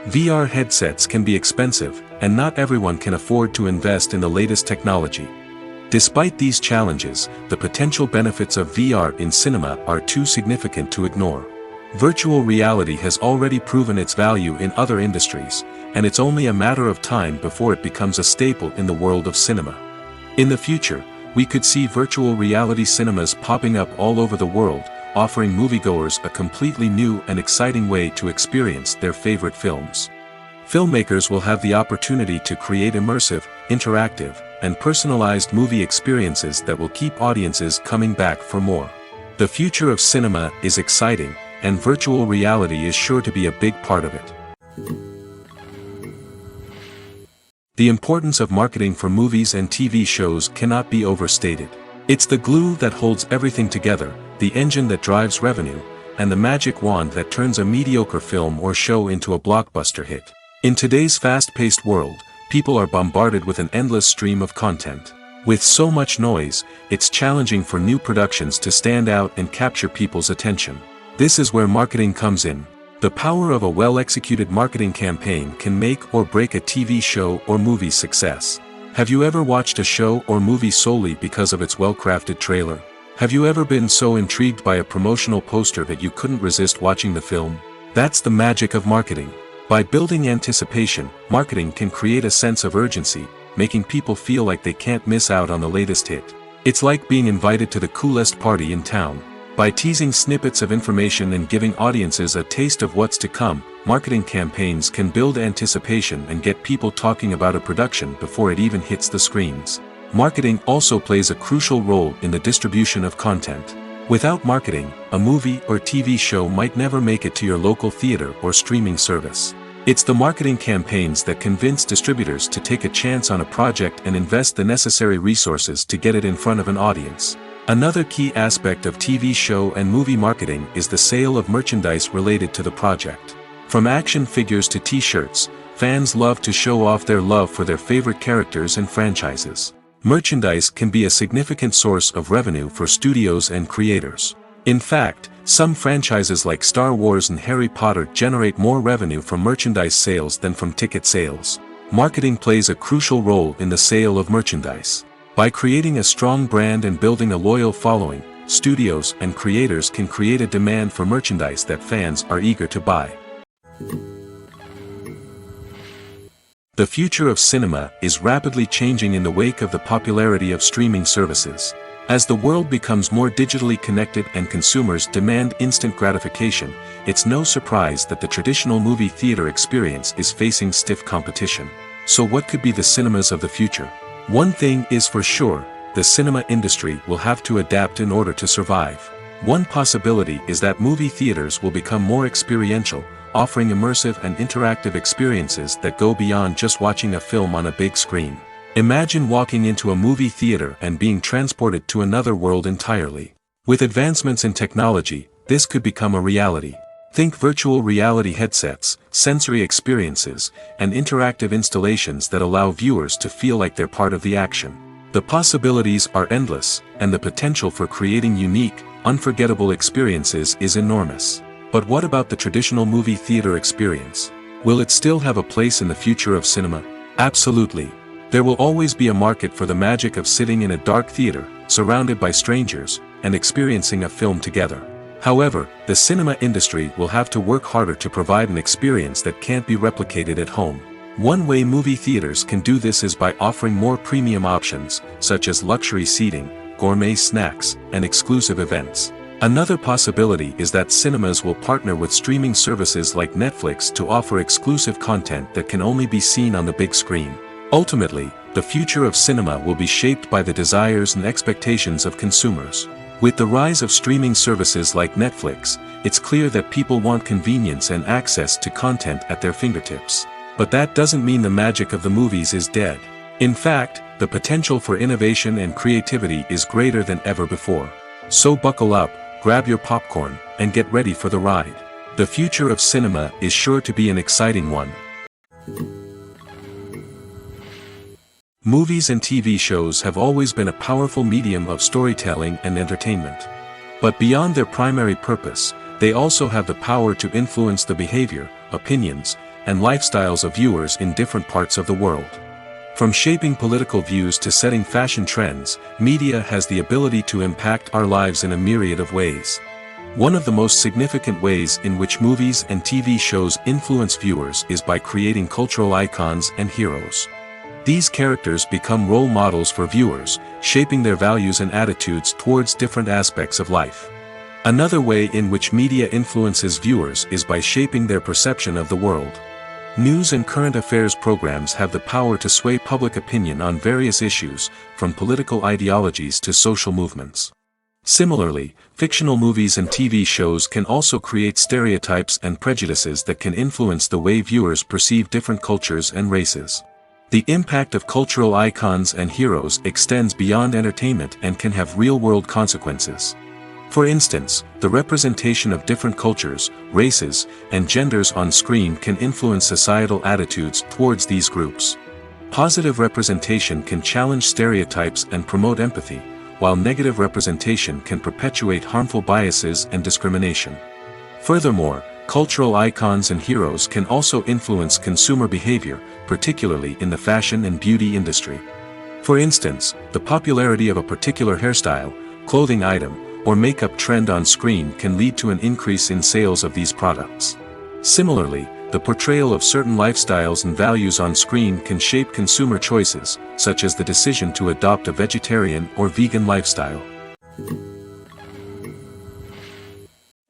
VR headsets can be expensive, and not everyone can afford to invest in the latest technology. Despite these challenges, the potential benefits of VR in cinema are too significant to ignore. Virtual reality has already proven its value in other industries, and it's only a matter of time before it becomes a staple in the world of cinema. In the future, we could see virtual reality cinemas popping up all over the world, offering moviegoers a completely new and exciting way to experience their favorite films. Filmmakers will have the opportunity to create immersive, interactive, and personalized movie experiences that will keep audiences coming back for more. The future of cinema is exciting, and virtual reality is sure to be a big part of it. The importance of marketing for movies and TV shows cannot be overstated. It's the glue that holds everything together, the engine that drives revenue, and the magic wand that turns a mediocre film or show into a blockbuster hit. In today's fast-paced world, people are bombarded with an endless stream of content. With so much noise, it's challenging for new productions to stand out and capture people's attention. This is where marketing comes in. The power of a well-executed marketing campaign can make or break a TV show or movie's success. Have you ever watched a show or movie solely because of its well-crafted trailer? Have you ever been so intrigued by a promotional poster that you couldn't resist watching the film? That's the magic of marketing. By building anticipation, marketing can create a sense of urgency, making people feel like they can't miss out on the latest hit. It's like being invited to the coolest party in town. By teasing snippets of information and giving audiences a taste of what's to come, marketing campaigns can build anticipation and get people talking about a production before it even hits the screens. Marketing also plays a crucial role in the distribution of content. Without marketing, a movie or TV show might never make it to your local theater or streaming service. It's the marketing campaigns that convince distributors to take a chance on a project and invest the necessary resources to get it in front of an audience. Another key aspect of TV show and movie marketing is the sale of merchandise related to the project. From action figures to t-shirts, fans love to show off their love for their favorite characters and franchises. Merchandise can be a significant source of revenue for studios and creators. In fact, some franchises like Star Wars and Harry Potter generate more revenue from merchandise sales than from ticket sales. Marketing plays a crucial role in the sale of merchandise. By creating a strong brand and building a loyal following, studios and creators can create a demand for merchandise that fans are eager to buy. The future of cinema is rapidly changing in the wake of the popularity of streaming services. As the world becomes more digitally connected and consumers demand instant gratification, it's no surprise that the traditional movie theater experience is facing stiff competition. So what could be the cinemas of the future? One thing is for sure, the cinema industry will have to adapt in order to survive. One possibility is that movie theaters will become more experiential, offering immersive and interactive experiences that go beyond just watching a film on a big screen. Imagine walking into a movie theater and being transported to another world entirely. With advancements in technology, this could become a reality. Think virtual reality headsets, sensory experiences, and interactive installations that allow viewers to feel like they're part of the action. The possibilities are endless, and the potential for creating unique, unforgettable experiences is enormous. But what about the traditional movie theater experience? Will it still have a place in the future of cinema? Absolutely. There will always be a market for the magic of sitting in a dark theater, surrounded by strangers, and experiencing a film together. However, the cinema industry will have to work harder to provide an experience that can't be replicated at home. One way movie theaters can do this is by offering more premium options, such as luxury seating, gourmet snacks, and exclusive events. Another possibility is that cinemas will partner with streaming services like Netflix to offer exclusive content that can only be seen on the big screen. Ultimately, the future of cinema will be shaped by the desires and expectations of consumers. With the rise of streaming services like Netflix, it's clear that people want convenience and access to content at their fingertips. But that doesn't mean the magic of the movies is dead. In fact, the potential for innovation and creativity is greater than ever before. So buckle up, grab your popcorn, and get ready for the ride. The future of cinema is sure to be an exciting one. Movies and TV shows have always been a powerful medium of storytelling and entertainment. But beyond their primary purpose, they also have the power to influence the behavior, opinions, and lifestyles of viewers in different parts of the world. From shaping political views to setting fashion trends, media has the ability to impact our lives in a myriad of ways. One of the most significant ways in which movies and TV shows influence viewers is by creating cultural icons and heroes. These characters become role models for viewers, shaping their values and attitudes towards different aspects of life. Another way in which media influences viewers is by shaping their perception of the world. News and current affairs programs have the power to sway public opinion on various issues, from political ideologies to social movements. Similarly, fictional movies and TV shows can also create stereotypes and prejudices that can influence the way viewers perceive different cultures and races. The impact of cultural icons and heroes extends beyond entertainment and can have real-world consequences. For instance, the representation of different cultures, races, and genders on screen can influence societal attitudes towards these groups. Positive representation can challenge stereotypes and promote empathy, while negative representation can perpetuate harmful biases and discrimination. Furthermore, cultural icons and heroes can also influence consumer behavior, particularly in the fashion and beauty industry. For instance, the popularity of a particular hairstyle, clothing item, or makeup trend on screen can lead to an increase in sales of these products. Similarly, the portrayal of certain lifestyles and values on screen can shape consumer choices, such as the decision to adopt a vegetarian or vegan lifestyle.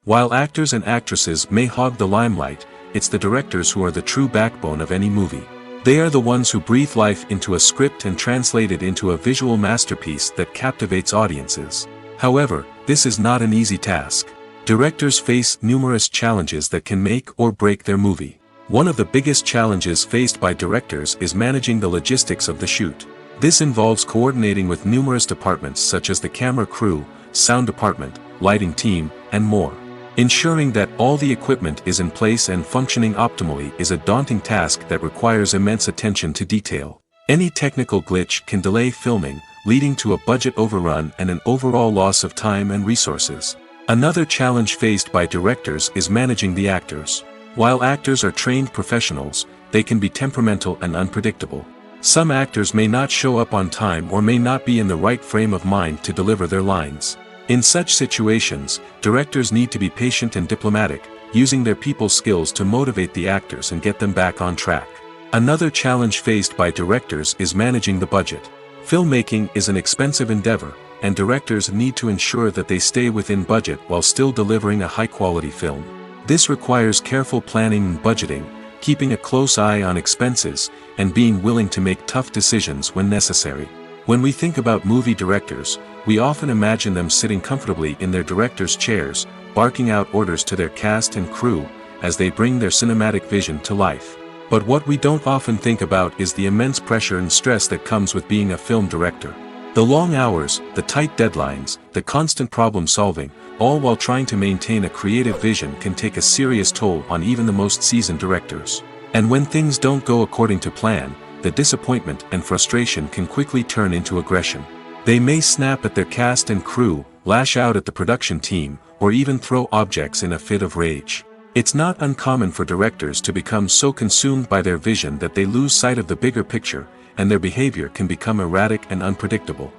While actors and actresses may hog the limelight, it's the directors who are the true backbone of any movie. They are the ones who breathe life into a script and translate it into a visual masterpiece that captivates audiences. However, this is not an easy task. Directors face numerous challenges that can make or break their movie. One of the biggest challenges faced by directors is managing the logistics of the shoot. This involves coordinating with numerous departments such as the camera crew, sound department, lighting team, and more. Ensuring that all the equipment is in place and functioning optimally is a daunting task that requires immense attention to detail. Any technical glitch can delay filming, leading to a budget overrun and an overall loss of time and resources. Another challenge faced by directors is managing the actors. While actors are trained professionals, they can be temperamental and unpredictable. Some actors may not show up on time or may not be in the right frame of mind to deliver their lines. In such situations, directors need to be patient and diplomatic, using their people skills to motivate the actors and get them back on track. Another challenge faced by directors is managing the budget. Filmmaking is an expensive endeavor, and directors need to ensure that they stay within budget while still delivering a high-quality film. This requires careful planning and budgeting, keeping a close eye on expenses, and being willing to make tough decisions when necessary. When we think about movie directors, we often imagine them sitting comfortably in their director's chairs, barking out orders to their cast and crew, as they bring their cinematic vision to life. But what we don't often think about is the immense pressure and stress that comes with being a film director. The long hours, the tight deadlines, the constant problem solving, all while trying to maintain a creative vision can take a serious toll on even the most seasoned directors. And when things don't go according to plan, the disappointment and frustration can quickly turn into aggression. They may snap at their cast and crew, lash out at the production team, or even throw objects in a fit of rage. It's not uncommon for directors to become so consumed by their vision that they lose sight of the bigger picture, and their behavior can become erratic and unpredictable.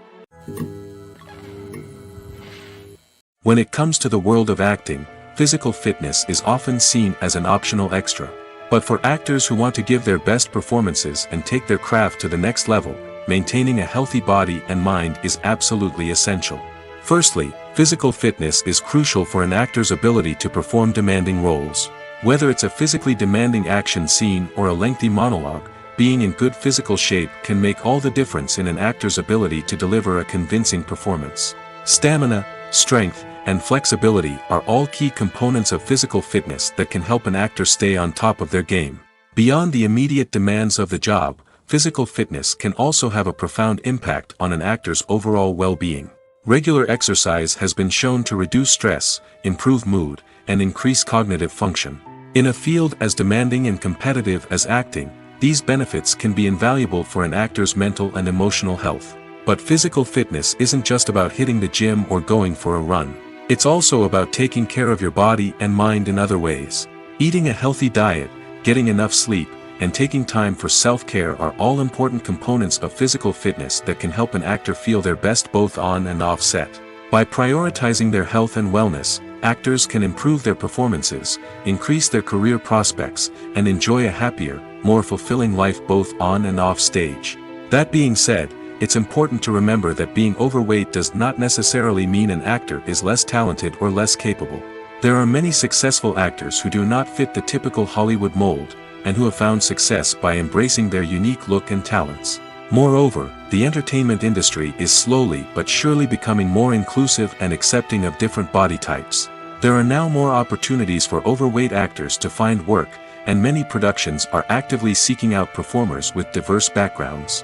When it comes to the world of acting, physical fitness is often seen as an optional extra. But for actors who want to give their best performances and take their craft to the next level, maintaining a healthy body and mind is absolutely essential. Firstly, physical fitness is crucial for an actor's ability to perform demanding roles. Whether it's a physically demanding action scene or a lengthy monologue, being in good physical shape can make all the difference in an actor's ability to deliver a convincing performance. Stamina, strength, and flexibility are all key components of physical fitness that can help an actor stay on top of their game. Beyond the immediate demands of the job, physical fitness can also have a profound impact on an actor's overall well-being. Regular exercise has been shown to reduce stress, improve mood, and increase cognitive function. In a field as demanding and competitive as acting, these benefits can be invaluable for an actor's mental and emotional health. But physical fitness isn't just about hitting the gym or going for a run. It's also about taking care of your body and mind in other ways. Eating a healthy diet, getting enough sleep, and taking time for self-care are all important components of physical fitness that can help an actor feel their best both on and off set. By prioritizing their health and wellness, actors can improve their performances, increase their career prospects, and enjoy a happier, more fulfilling life both on and off stage. That being said, it's important to remember that being overweight does not necessarily mean an actor is less talented or less capable. There are many successful actors who do not fit the typical Hollywood mold, and who have found success by embracing their unique look and talents. Moreover, the entertainment industry is slowly but surely becoming more inclusive and accepting of different body types. There are now more opportunities for overweight actors to find work, and many productions are actively seeking out performers with diverse backgrounds.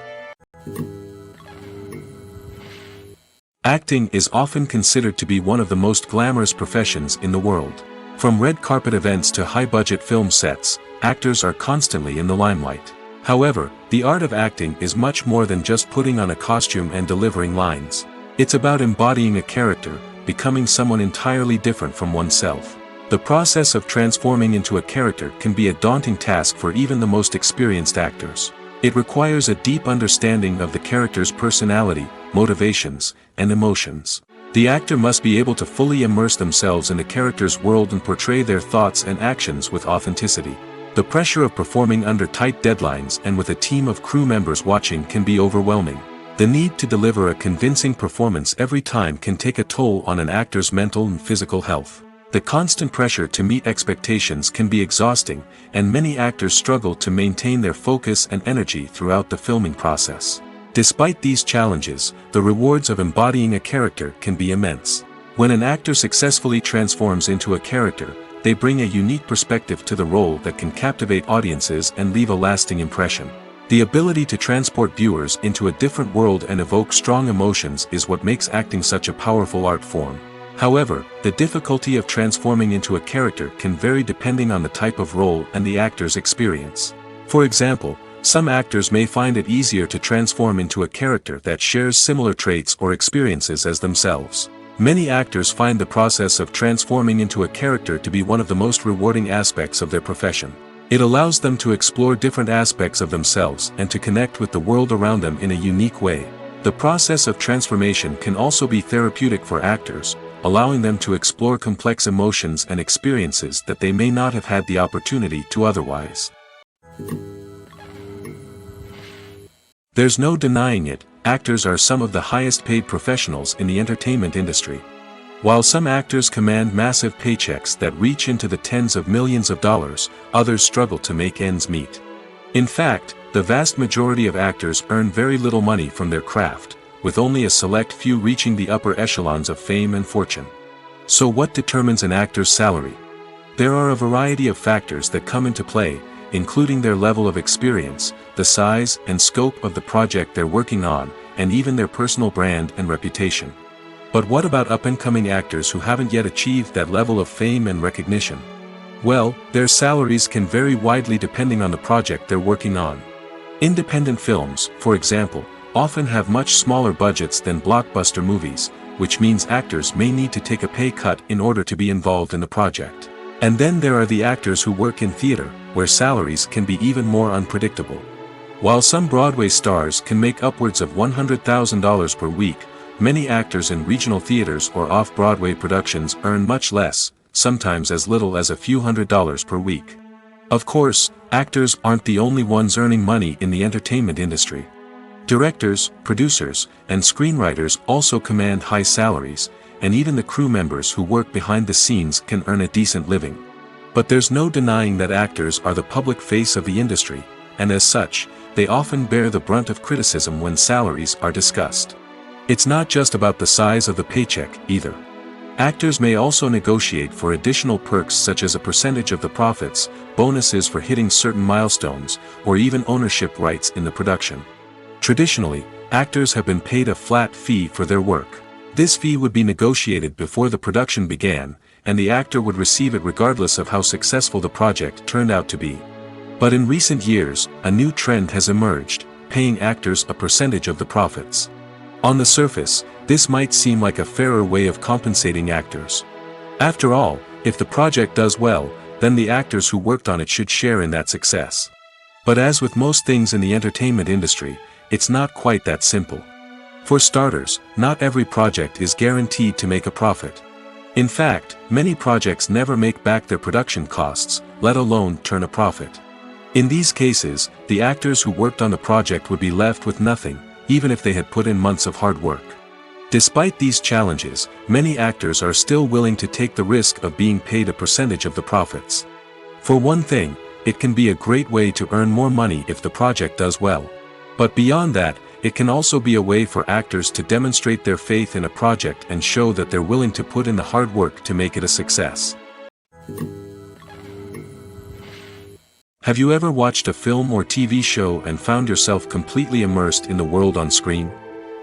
Acting is often considered to be one of the most glamorous professions in the world. From red carpet events to high-budget film sets, actors are constantly in the limelight. However, the art of acting is much more than just putting on a costume and delivering lines. It's about embodying a character, becoming someone entirely different from oneself. The process of transforming into a character can be a daunting task for even the most experienced actors. It requires a deep understanding of the character's personality, motivations, and emotions. The actor must be able to fully immerse themselves in the character's world and portray their thoughts and actions with authenticity. The pressure of performing under tight deadlines and with a team of crew members watching can be overwhelming. The need to deliver a convincing performance every time can take a toll on an actor's mental and physical health. The constant pressure to meet expectations can be exhausting, and many actors struggle to maintain their focus and energy throughout the filming process. Despite these challenges, the rewards of embodying a character can be immense. When an actor successfully transforms into a character, they bring a unique perspective to the role that can captivate audiences and leave a lasting impression. The ability to transport viewers into a different world and evoke strong emotions is what makes acting such a powerful art form. However, the difficulty of transforming into a character can vary depending on the type of role and the actor's experience. For example, some actors may find it easier to transform into a character that shares similar traits or experiences as themselves. Many actors find the process of transforming into a character to be one of the most rewarding aspects of their profession. It allows them to explore different aspects of themselves and to connect with the world around them in a unique way. The process of transformation can also be therapeutic for actors, allowing them to explore complex emotions and experiences that they may not have had the opportunity to otherwise. There's no denying it, actors are some of the highest paid professionals in the entertainment industry. While some actors command massive paychecks that reach into the tens of millions of dollars, others struggle to make ends meet. In fact, the vast majority of actors earn very little money from their craft, with only a select few reaching the upper echelons of fame and fortune. So what determines an actor's salary? There are a variety of factors that come into play, including their level of experience, the size and scope of the project they're working on, and even their personal brand and reputation. But what about up-and-coming actors who haven't yet achieved that level of fame and recognition? Well, their salaries can vary widely depending on the project they're working on. Independent films, for example, often have much smaller budgets than blockbuster movies, which means actors may need to take a pay cut in order to be involved in the project. And then there are the actors who work in theater, where salaries can be even more unpredictable. While some Broadway stars can make upwards of $100,000 per week, many actors in regional theaters or off-Broadway productions earn much less, sometimes as little as a few $100s per week. Of course, actors aren't the only ones earning money in the entertainment industry. Directors, producers, and screenwriters also command high salaries, and even the crew members who work behind the scenes can earn a decent living. But there's no denying that actors are the public face of the industry, and as such, they often bear the brunt of criticism when salaries are discussed. It's not just about the size of the paycheck, either. Actors may also negotiate for additional perks such as a percentage of the profits, bonuses for hitting certain milestones, or even ownership rights in the production. Traditionally, actors have been paid a flat fee for their work. This fee would be negotiated before the production began, and the actor would receive it regardless of how successful the project turned out to be. But in recent years, a new trend has emerged, paying actors a percentage of the profits. On the surface, this might seem like a fairer way of compensating actors. After all, if the project does well, then the actors who worked on it should share in that success. But as with most things in the entertainment industry, it's not quite that simple. For starters, not every project is guaranteed to make a profit. In fact, many projects never make back their production costs, let alone turn a profit. In these cases, the actors who worked on the project would be left with nothing, even if they had put in months of hard work. Despite these challenges, many actors are still willing to take the risk of being paid a percentage of the profits. For one thing, it can be a great way to earn more money if the project does well. But beyond that, it can also be a way for actors to demonstrate their faith in a project and show that they're willing to put in the hard work to make it a success. Have you ever watched a film or TV show and found yourself completely immersed in the world on screen?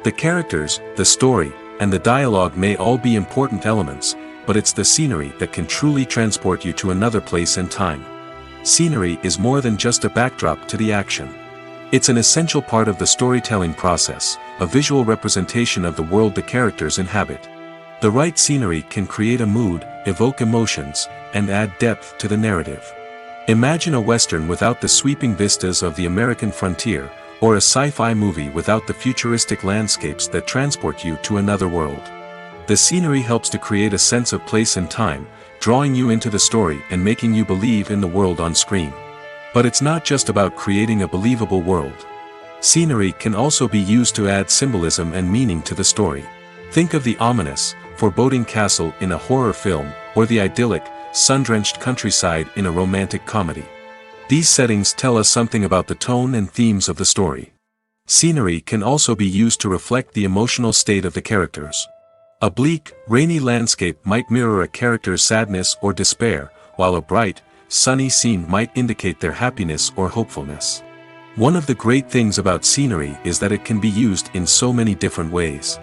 The characters, the story, and the dialogue may all be important elements, but it's the scenery that can truly transport you to another place and time. Scenery is more than just a backdrop to the action. It's an essential part of the storytelling process, a visual representation of the world the characters inhabit. The right scenery can create a mood, evoke emotions, and add depth to the narrative. Imagine a Western without the sweeping vistas of the American frontier, or a sci-fi movie without the futuristic landscapes that transport you to another world. The scenery helps to create a sense of place and time, drawing you into the story and making you believe in the world on screen. But it's not just about creating a believable world. Scenery can also be used to add symbolism and meaning to the story. Think of the ominous, foreboding castle in a horror film, or the idyllic, sun-drenched countryside in a romantic comedy. These settings tell us something about the tone and themes of the story. Scenery can also be used to reflect the emotional state of the characters. A bleak, rainy landscape might mirror a character's sadness or despair, while a bright, sunny scene might indicate their happiness or hopefulness. One of the great things about scenery is that it can be used in so many different ways.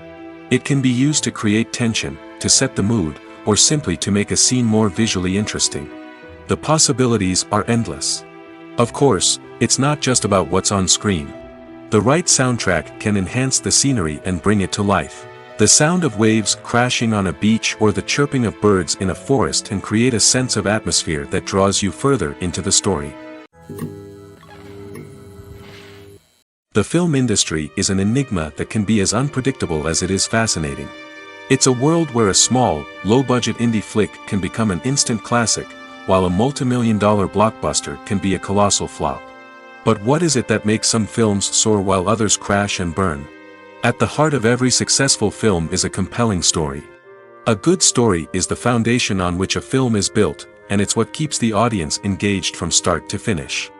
It can be used to create tension, to set the mood, or simply to make a scene more visually interesting. The possibilities are endless. Of course, it's not just about what's on screen. The right soundtrack can enhance the scenery and bring it to life. The sound of waves crashing on a beach or the chirping of birds in a forest can create a sense of atmosphere that draws you further into the story. The film industry is an enigma that can be as unpredictable as it is fascinating. It's a world where a small, low-budget indie flick can become an instant classic, while a multi-million-dollar blockbuster can be a colossal flop. But what is it that makes some films soar while others crash and burn? At the heart of every successful film is a compelling story. A good story is the foundation on which a film is built, and it's what keeps the audience engaged from start to finish.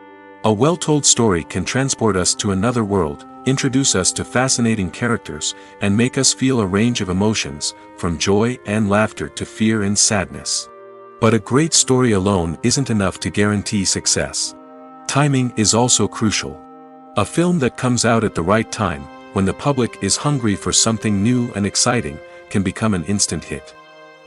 A well-told story can transport us to another world, introduce us to fascinating characters, and make us feel a range of emotions, from joy and laughter to fear and sadness. But a great story alone isn't enough to guarantee success. Timing is also crucial. A film that comes out at the right time, when the public is hungry for something new and exciting, can become an instant hit.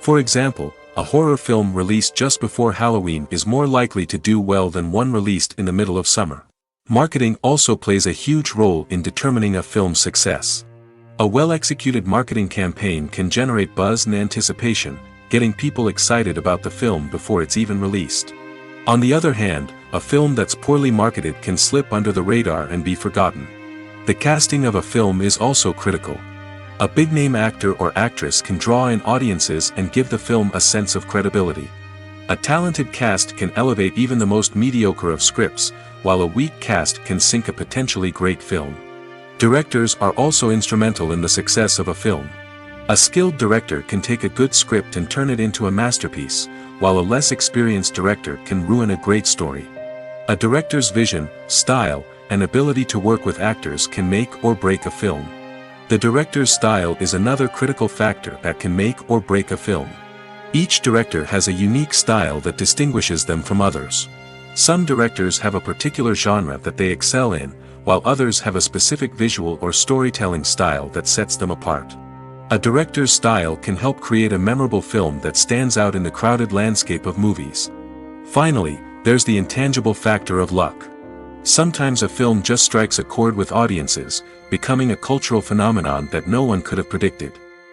For example, a horror film released just before Halloween is more likely to do well than one released in the middle of summer. Marketing also plays a huge role in determining a film's success. A well-executed marketing campaign can generate buzz and anticipation, getting people excited about the film before it's even released. On the other hand, a film that's poorly marketed can slip under the radar and be forgotten. The casting of a film is also critical. A big-name actor or actress can draw in audiences and give the film a sense of credibility. A talented cast can elevate even the most mediocre of scripts, while a weak cast can sink a potentially great film. Directors are also instrumental in the success of a film. A skilled director can take a good script and turn it into a masterpiece, while a less experienced director can ruin a great story. A director's vision, style, and ability to work with actors can make or break a film. The director's style is another critical factor that can make or break a film. Each director has a unique style that distinguishes them from others. Some directors have a particular genre that they excel in, while others have a specific visual or storytelling style that sets them apart. A director's style can help create a memorable film that stands out in the crowded landscape of movies. Finally, there's the intangible factor of luck. Sometimes a film just strikes a chord with audiences, becoming a cultural phenomenon that no one could have predicted.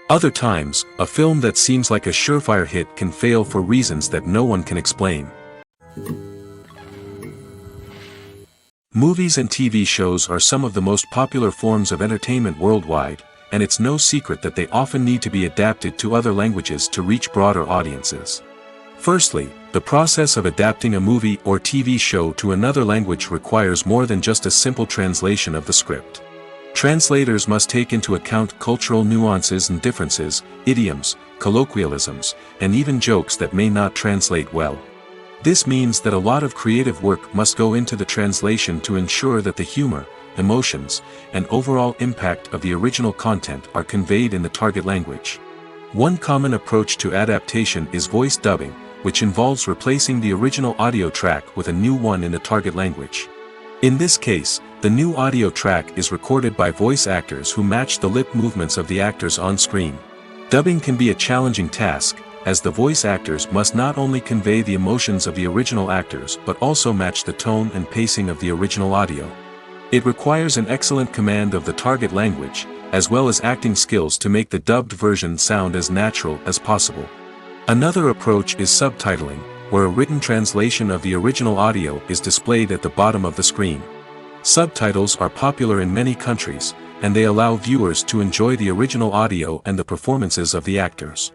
Other times, a film that seems like a surefire hit can fail for reasons that no one can explain. Movies and TV shows are some of the most popular forms of entertainment worldwide, and it's no secret that they often need to be adapted to other languages to reach broader audiences. Firstly, the process of adapting a movie or TV show to another language requires more than just a simple translation of the script. Translators must take into account cultural nuances and differences, idioms, colloquialisms, and even jokes that may not translate well. This means that a lot of creative work must go into the translation to ensure that the humor, emotions, and overall impact of the original content are conveyed in the target language. One common approach to adaptation is voice dubbing, which involves replacing the original audio track with a new one in the target language. In this case, the new audio track is recorded by voice actors who match the lip movements of the actors on screen. Dubbing can be a challenging task, as the voice actors must not only convey the emotions of the original actors but also match the tone and pacing of the original audio. It requires an excellent command of the target language, as well as acting skills to make the dubbed version sound as natural as possible. Another approach is subtitling, where a written translation of the original audio is displayed at the bottom of the screen. Subtitles are popular in many countries, and they allow viewers to enjoy the original audio and the performances of the actors.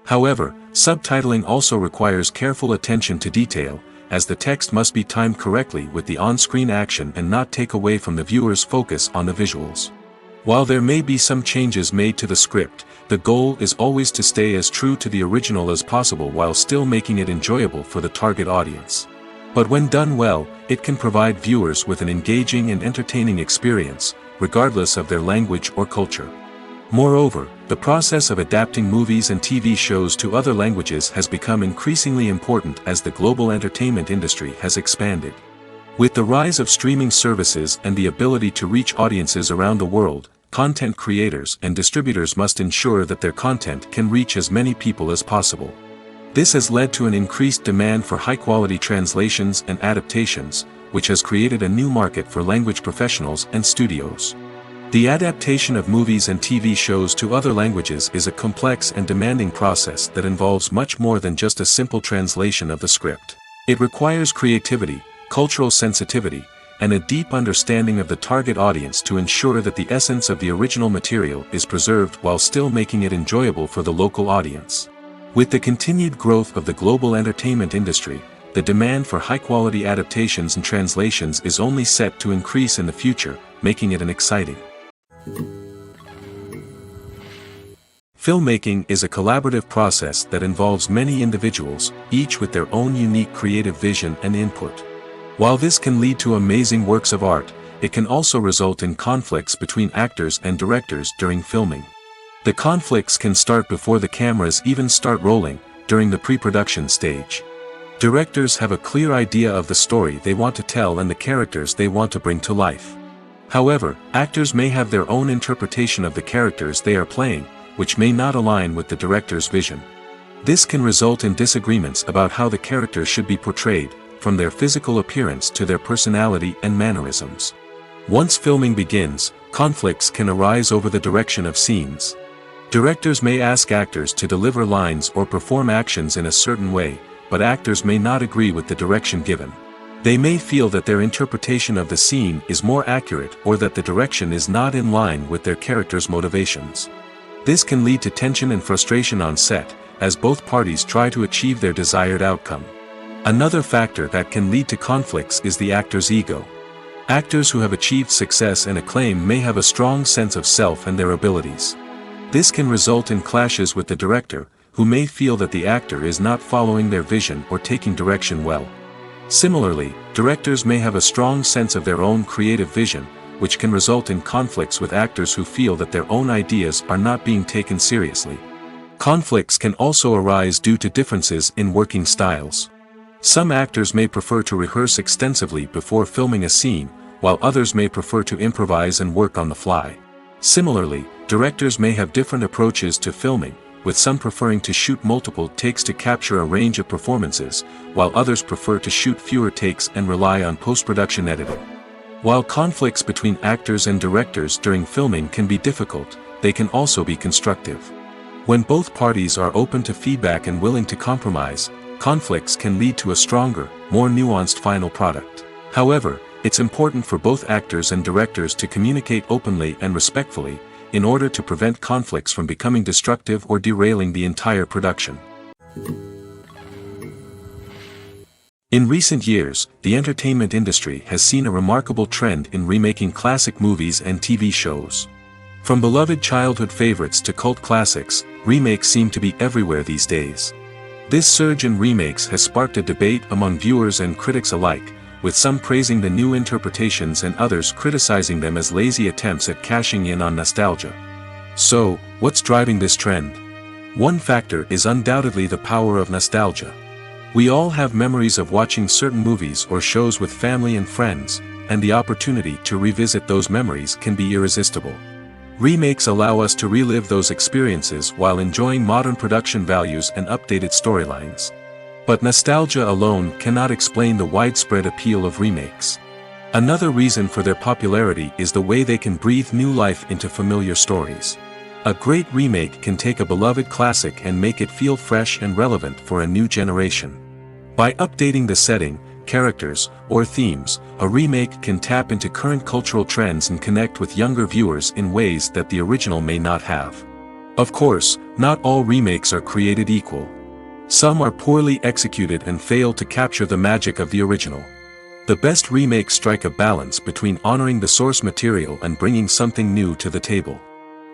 However, subtitling also requires careful attention to detail, as the text must be timed correctly with the on-screen action and not take away from the viewer's focus on the visuals. While there may be some changes made to the script, the goal is always to stay as true to the original as possible while still making it enjoyable for the target audience. But when done well, it can provide viewers with an engaging and entertaining experience, regardless of their language or culture. Moreover, the process of adapting movies and TV shows to other languages has become increasingly important as the global entertainment industry has expanded. With the rise of streaming services and the ability to reach audiences around the world, content creators and distributors must ensure that their content can reach as many people as possible. This has led to an increased demand for high-quality translations and adaptations, which has created a new market for language professionals and studios. The adaptation of movies and TV shows to other languages is a complex and demanding process that involves much more than just a simple translation of the script. It requires creativity, cultural sensitivity, and a deep understanding of the target audience to ensure that the essence of the original material is preserved while still making it enjoyable for the local audience. With the continued growth of the global entertainment industry, the demand for high-quality adaptations and translations is only set to increase in the future, making it an exciting. Filmmaking is a collaborative process that involves many individuals, each with their own unique creative vision and input. While this can lead to amazing works of art, it can also result in conflicts between actors and directors during filming. The conflicts can start before the cameras even start rolling, during the pre-production stage. Directors have a clear idea of the story they want to tell and the characters they want to bring to life. However, actors may have their own interpretation of the characters they are playing, which may not align with the director's vision. This can result in disagreements about how the characters should be portrayed, from their physical appearance to their personality and mannerisms. Once filming begins, conflicts can arise over the direction of scenes. Directors may ask actors to deliver lines or perform actions in a certain way, but actors may not agree with the direction given. They may feel that their interpretation of the scene is more accurate or that the direction is not in line with their character's motivations. This can lead to tension and frustration on set, as both parties try to achieve their desired outcome. Another factor that can lead to conflicts is the actor's ego. Actors who have achieved success and acclaim may have a strong sense of self and their abilities. This can result in clashes with the director, who may feel that the actor is not following their vision or taking direction well. Similarly, directors may have a strong sense of their own creative vision, which can result in conflicts with actors who feel that their own ideas are not being taken seriously. Conflicts can also arise due to differences in working styles. Some actors may prefer to rehearse extensively before filming a scene, while others may prefer to improvise and work on the fly. Similarly, directors may have different approaches to filming, with some preferring to shoot multiple takes to capture a range of performances, while others prefer to shoot fewer takes and rely on post-production editing. While conflicts between actors and directors during filming can be difficult, they can also be constructive. When both parties are open to feedback and willing to compromise, conflicts can lead to a stronger, more nuanced final product. However, it's important for both actors and directors to communicate openly and respectfully, in order to prevent conflicts from becoming destructive or derailing the entire production. In recent years, the entertainment industry has seen a remarkable trend in remaking classic movies and TV shows. From beloved childhood favorites to cult classics, remakes seem to be everywhere these days. This surge in remakes has sparked a debate among viewers and critics alike, with some praising the new interpretations and others criticizing them as lazy attempts at cashing in on nostalgia. So, what's driving this trend? One factor is undoubtedly the power of nostalgia. We all have memories of watching certain movies or shows with family and friends, and the opportunity to revisit those memories can be irresistible. Remakes allow us to relive those experiences while enjoying modern production values and updated storylines. But nostalgia alone cannot explain the widespread appeal of remakes. Another reason for their popularity is the way they can breathe new life into familiar stories. A great remake can take a beloved classic and make it feel fresh and relevant for a new generation. By updating the setting, characters, or themes, a remake can tap into current cultural trends and connect with younger viewers in ways that the original may not have. Of course, not all remakes are created equal. Some are poorly executed and fail to capture the magic of the original. The best remakes strike a balance between honoring the source material and bringing something new to the table.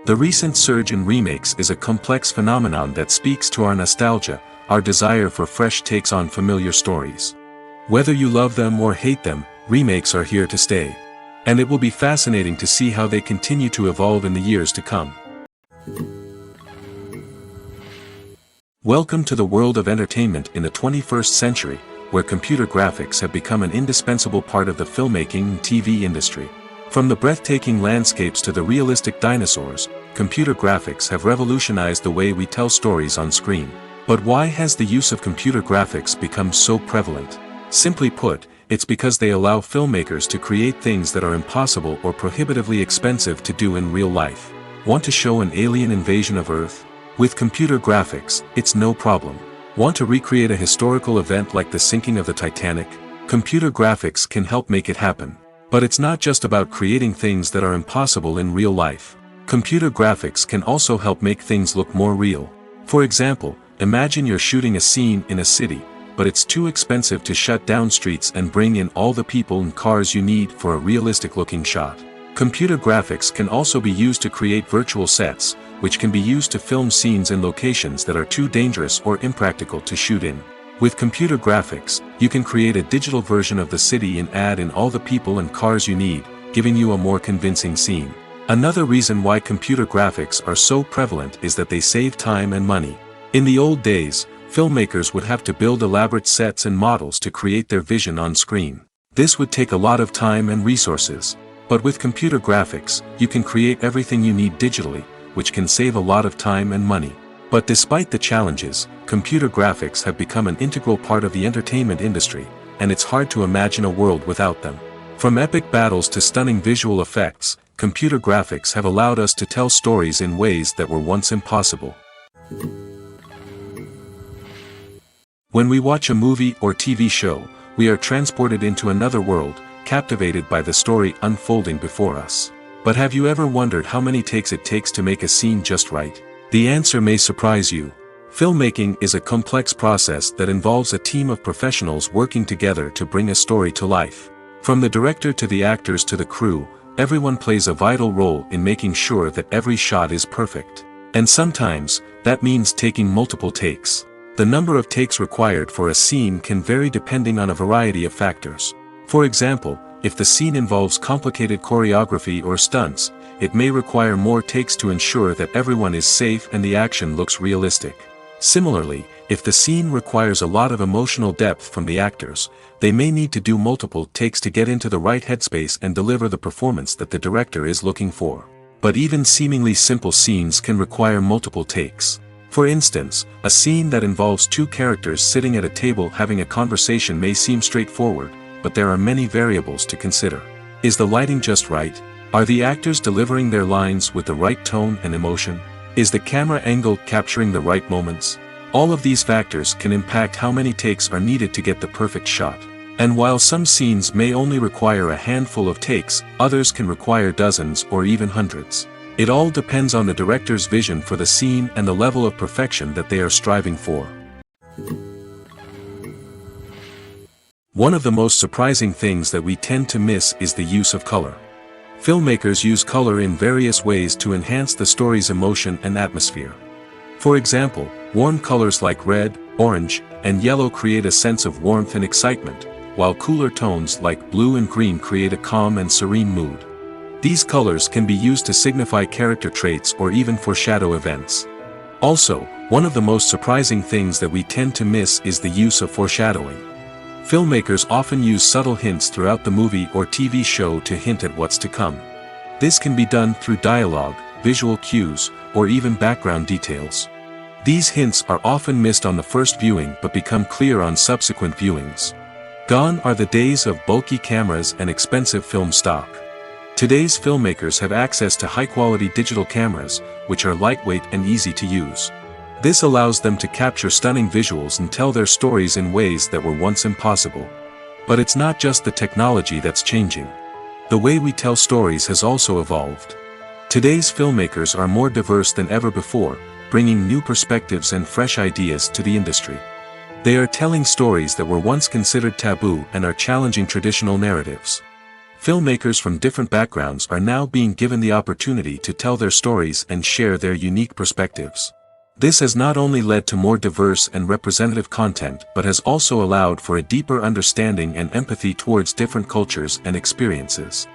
The recent surge in remakes is a complex phenomenon that speaks to our nostalgia, our desire for fresh takes on familiar stories. Whether you love them or hate them, remakes are here to stay. And it will be fascinating to see how they continue to evolve in the years to come. Welcome to the world of entertainment in the 21st century, where computer graphics have become an indispensable part of the filmmaking and TV industry. From the breathtaking landscapes to the realistic dinosaurs, computer graphics have revolutionized the way we tell stories on screen. But why has the use of computer graphics become so prevalent? Simply put, it's because they allow filmmakers to create things that are impossible or prohibitively expensive to do in real life. Want to show an alien invasion of Earth? With computer graphics, it's no problem. Want to recreate a historical event like the sinking of the Titanic? Computer graphics can help make it happen. But it's not just about creating things that are impossible in real life. Computer graphics can also help make things look more real. For example, imagine you're shooting a scene in a city, but it's too expensive to shut down streets and bring in all the people and cars you need for a realistic-looking shot. Computer graphics can also be used to create virtual sets, which can be used to film scenes in locations that are too dangerous or impractical to shoot in. With computer graphics, you can create a digital version of the city and add in all the people and cars you need, giving you a more convincing scene. Another reason why computer graphics are so prevalent is that they save time and money. In the old days, filmmakers would have to build elaborate sets and models to create their vision on screen. This would take a lot of time and resources. But with computer graphics, you can create everything you need digitally, which can save a lot of time and money. But despite the challenges, computer graphics have become an integral part of the entertainment industry, and it's hard to imagine a world without them. From epic battles to stunning visual effects, computer graphics have allowed us to tell stories in ways that were once impossible. When we watch a movie or TV show, we are transported into another world, captivated by the story unfolding before us. But have you ever wondered how many takes it takes to make a scene just right? The answer may surprise you. Filmmaking is a complex process that involves a team of professionals working together to bring a story to life. From the director to the actors to the crew, everyone plays a vital role in making sure that every shot is perfect. And sometimes, that means taking multiple takes. The number of takes required for a scene can vary depending on a variety of factors. For example, if the scene involves complicated choreography or stunts, it may require more takes to ensure that everyone is safe and the action looks realistic. Similarly, if the scene requires a lot of emotional depth from the actors, they may need to do multiple takes to get into the right headspace and deliver the performance that the director is looking for. But even seemingly simple scenes can require multiple takes. For instance, a scene that involves two characters sitting at a table having a conversation may seem straightforward, but there are many variables to consider. Is the lighting just right? Are the actors delivering their lines with the right tone and emotion? Is the camera angle capturing the right moments? All of these factors can impact how many takes are needed to get the perfect shot. And while some scenes may only require a handful of takes, others can require dozens or even hundreds. It all depends on the director's vision for the scene and the level of perfection that they are striving for. One of the most surprising things that we tend to miss is the use of color. Filmmakers use color in various ways to enhance the story's emotion and atmosphere. For example, warm colors like red, orange, and yellow create a sense of warmth and excitement, while cooler tones like blue and green create a calm and serene mood. These colors can be used to signify character traits or even foreshadow events. Also, one of the most surprising things that we tend to miss is the use of foreshadowing. Filmmakers often use subtle hints throughout the movie or TV show to hint at what's to come. This can be done through dialogue, visual cues, or even background details. These hints are often missed on the first viewing but become clear on subsequent viewings. Gone are the days of bulky cameras and expensive film stock. Today's filmmakers have access to high-quality digital cameras, which are lightweight and easy to use. This allows them to capture stunning visuals and tell their stories in ways that were once impossible. But it's not just the technology that's changing. The way we tell stories has also evolved. Today's filmmakers are more diverse than ever before, bringing new perspectives and fresh ideas to the industry. They are telling stories that were once considered taboo and are challenging traditional narratives. Filmmakers from different backgrounds are now being given the opportunity to tell their stories and share their unique perspectives. This has not only led to more diverse and representative content but has also allowed for a deeper understanding and empathy towards different cultures and experiences.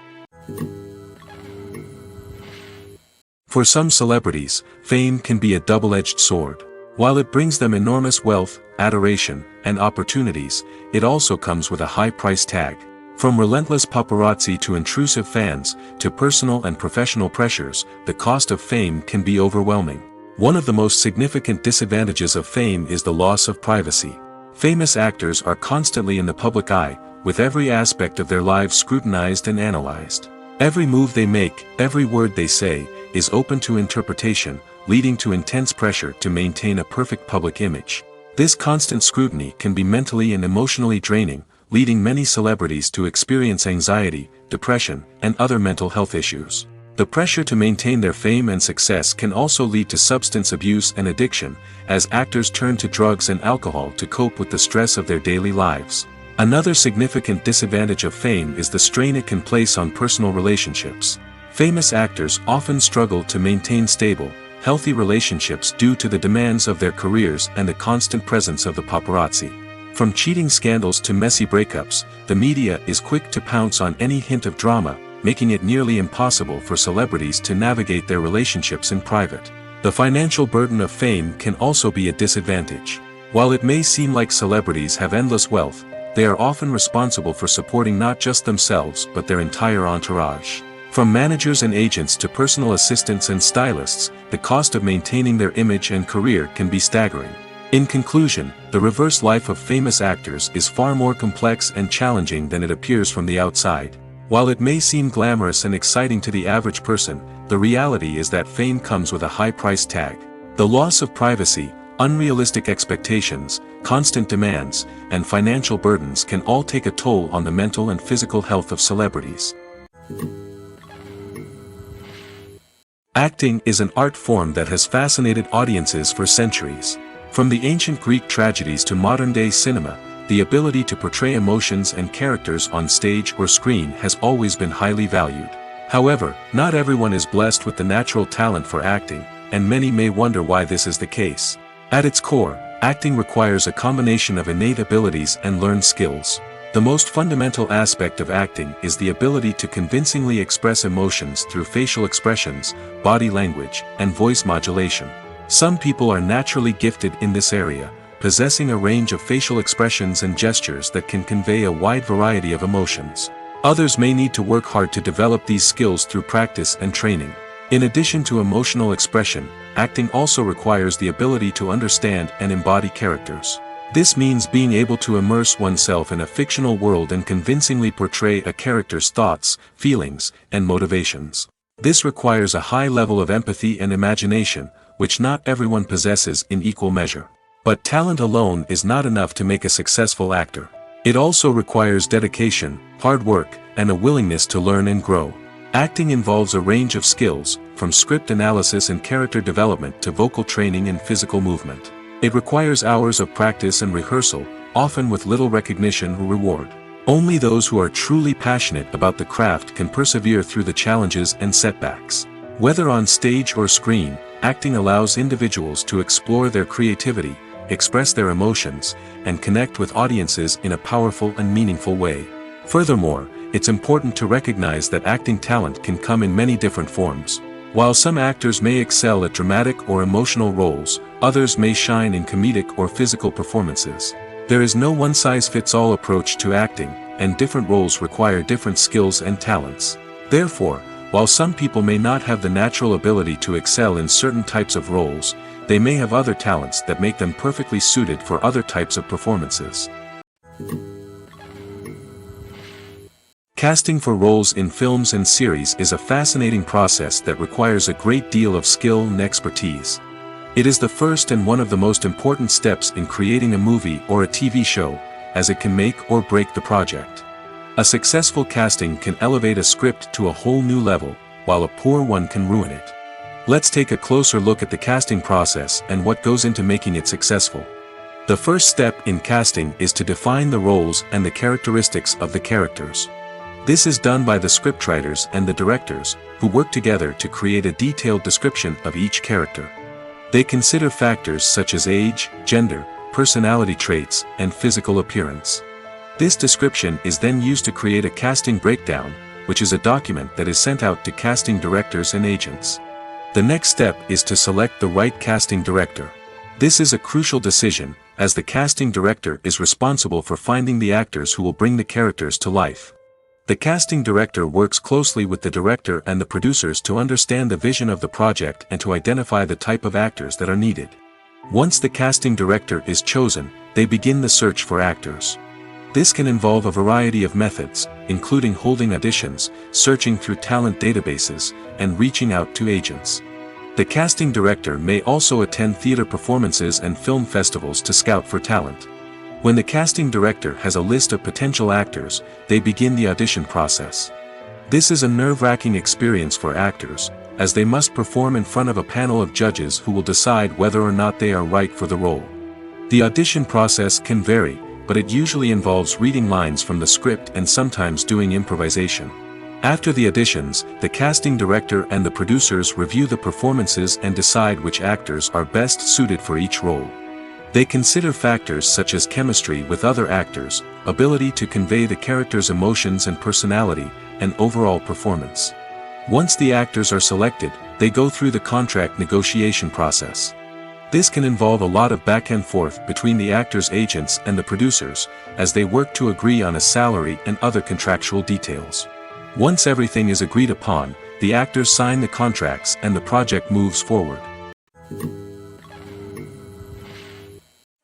For some celebrities, fame can be a double-edged sword. While it brings them enormous wealth, adoration, and opportunities, it also comes with a high price tag. From relentless paparazzi to intrusive fans, to personal and professional pressures, the cost of fame can be overwhelming. One of the most significant disadvantages of fame is the loss of privacy. Famous actors are constantly in the public eye, with every aspect of their lives scrutinized and analyzed. Every move they make, every word they say, is open to interpretation, leading to intense pressure to maintain a perfect public image. This constant scrutiny can be mentally and emotionally draining, leading many celebrities to experience anxiety, depression, and other mental health issues. The pressure to maintain their fame and success can also lead to substance abuse and addiction, as actors turn to drugs and alcohol to cope with the stress of their daily lives. Another significant disadvantage of fame is the strain it can place on personal relationships. Famous actors often struggle to maintain stable, healthy relationships due to the demands of their careers and the constant presence of the paparazzi. From cheating scandals to messy breakups, the media is quick to pounce on any hint of drama, making it nearly impossible for celebrities to navigate their relationships in private. The financial burden of fame can also be a disadvantage. While it may seem like celebrities have endless wealth, they are often responsible for supporting not just themselves but their entire entourage. From managers and agents to personal assistants and stylists, the cost of maintaining their image and career can be staggering. In conclusion, the reverse life of famous actors is far more complex and challenging than it appears from the outside. While it may seem glamorous and exciting to the average person, the reality is that fame comes with a high price tag. The loss of privacy, unrealistic expectations, constant demands, and financial burdens can all take a toll on the mental and physical health of celebrities. Acting is an art form that has fascinated audiences for centuries. From the ancient Greek tragedies to modern-day cinema, the ability to portray emotions and characters on stage or screen has always been highly valued. However, not everyone is blessed with the natural talent for acting, and many may wonder why this is the case. At its core, acting requires a combination of innate abilities and learned skills. The most fundamental aspect of acting is the ability to convincingly express emotions through facial expressions, body language, and voice modulation. Some people are naturally gifted in this area, possessing a range of facial expressions and gestures that can convey a wide variety of emotions. Others may need to work hard to develop these skills through practice and training. In addition to emotional expression, acting also requires the ability to understand and embody characters. This means being able to immerse oneself in a fictional world and convincingly portray a character's thoughts, feelings, and motivations. This requires a high level of empathy and imagination, which not everyone possesses in equal measure. But talent alone is not enough to make a successful actor. It also requires dedication, hard work, and a willingness to learn and grow. Acting involves a range of skills, from script analysis and character development to vocal training and physical movement. It requires hours of practice and rehearsal, often with little recognition or reward. Only those who are truly passionate about the craft can persevere through the challenges and setbacks. Whether on stage or screen, acting allows individuals to explore their creativity, express their emotions, and connect with audiences in a powerful and meaningful way. Furthermore, it's important to recognize that acting talent can come in many different forms. While some actors may excel at dramatic or emotional roles, others may shine in comedic or physical performances. There is no one-size-fits-all approach to acting, and different roles require different skills and talents. Therefore, while some people may not have the natural ability to excel in certain types of roles, they may have other talents that make them perfectly suited for other types of performances. Casting for roles in films and series is a fascinating process that requires a great deal of skill and expertise. It is the first and one of the most important steps in creating a movie or a TV show, as it can make or break the project. A successful casting can elevate a script to a whole new level, while a poor one can ruin it. Let's take a closer look at the casting process and what goes into making it successful. The first step in casting is to define the roles and the characteristics of the characters. This is done by the scriptwriters and the directors, who work together to create a detailed description of each character. They consider factors such as age, gender, personality traits, and physical appearance. This description is then used to create a casting breakdown, which is a document that is sent out to casting directors and agents. The next step is to select the right casting director. This is a crucial decision, as the casting director is responsible for finding the actors who will bring the characters to life. The casting director works closely with the director and the producers to understand the vision of the project and to identify the type of actors that are needed. Once the casting director is chosen, they begin the search for actors. This can involve a variety of methods, including holding auditions, searching through talent databases, and reaching out to agents. The casting director may also attend theater performances and film festivals to scout for talent. When the casting director has a list of potential actors, they begin the audition process. This is a nerve-wracking experience for actors, as they must perform in front of a panel of judges who will decide whether or not they are right for the role. The audition process can vary, but it usually involves reading lines from the script and sometimes doing improvisation. After the auditions, the casting director and the producers review the performances and decide which actors are best suited for each role. They consider factors such as chemistry with other actors, ability to convey the character's emotions and personality, and overall performance. Once the actors are selected, they go through the contract negotiation process. This can involve a lot of back and forth between the actors' agents and the producers, as they work to agree on a salary and other contractual details. Once everything is agreed upon, the actors sign the contracts and the project moves forward.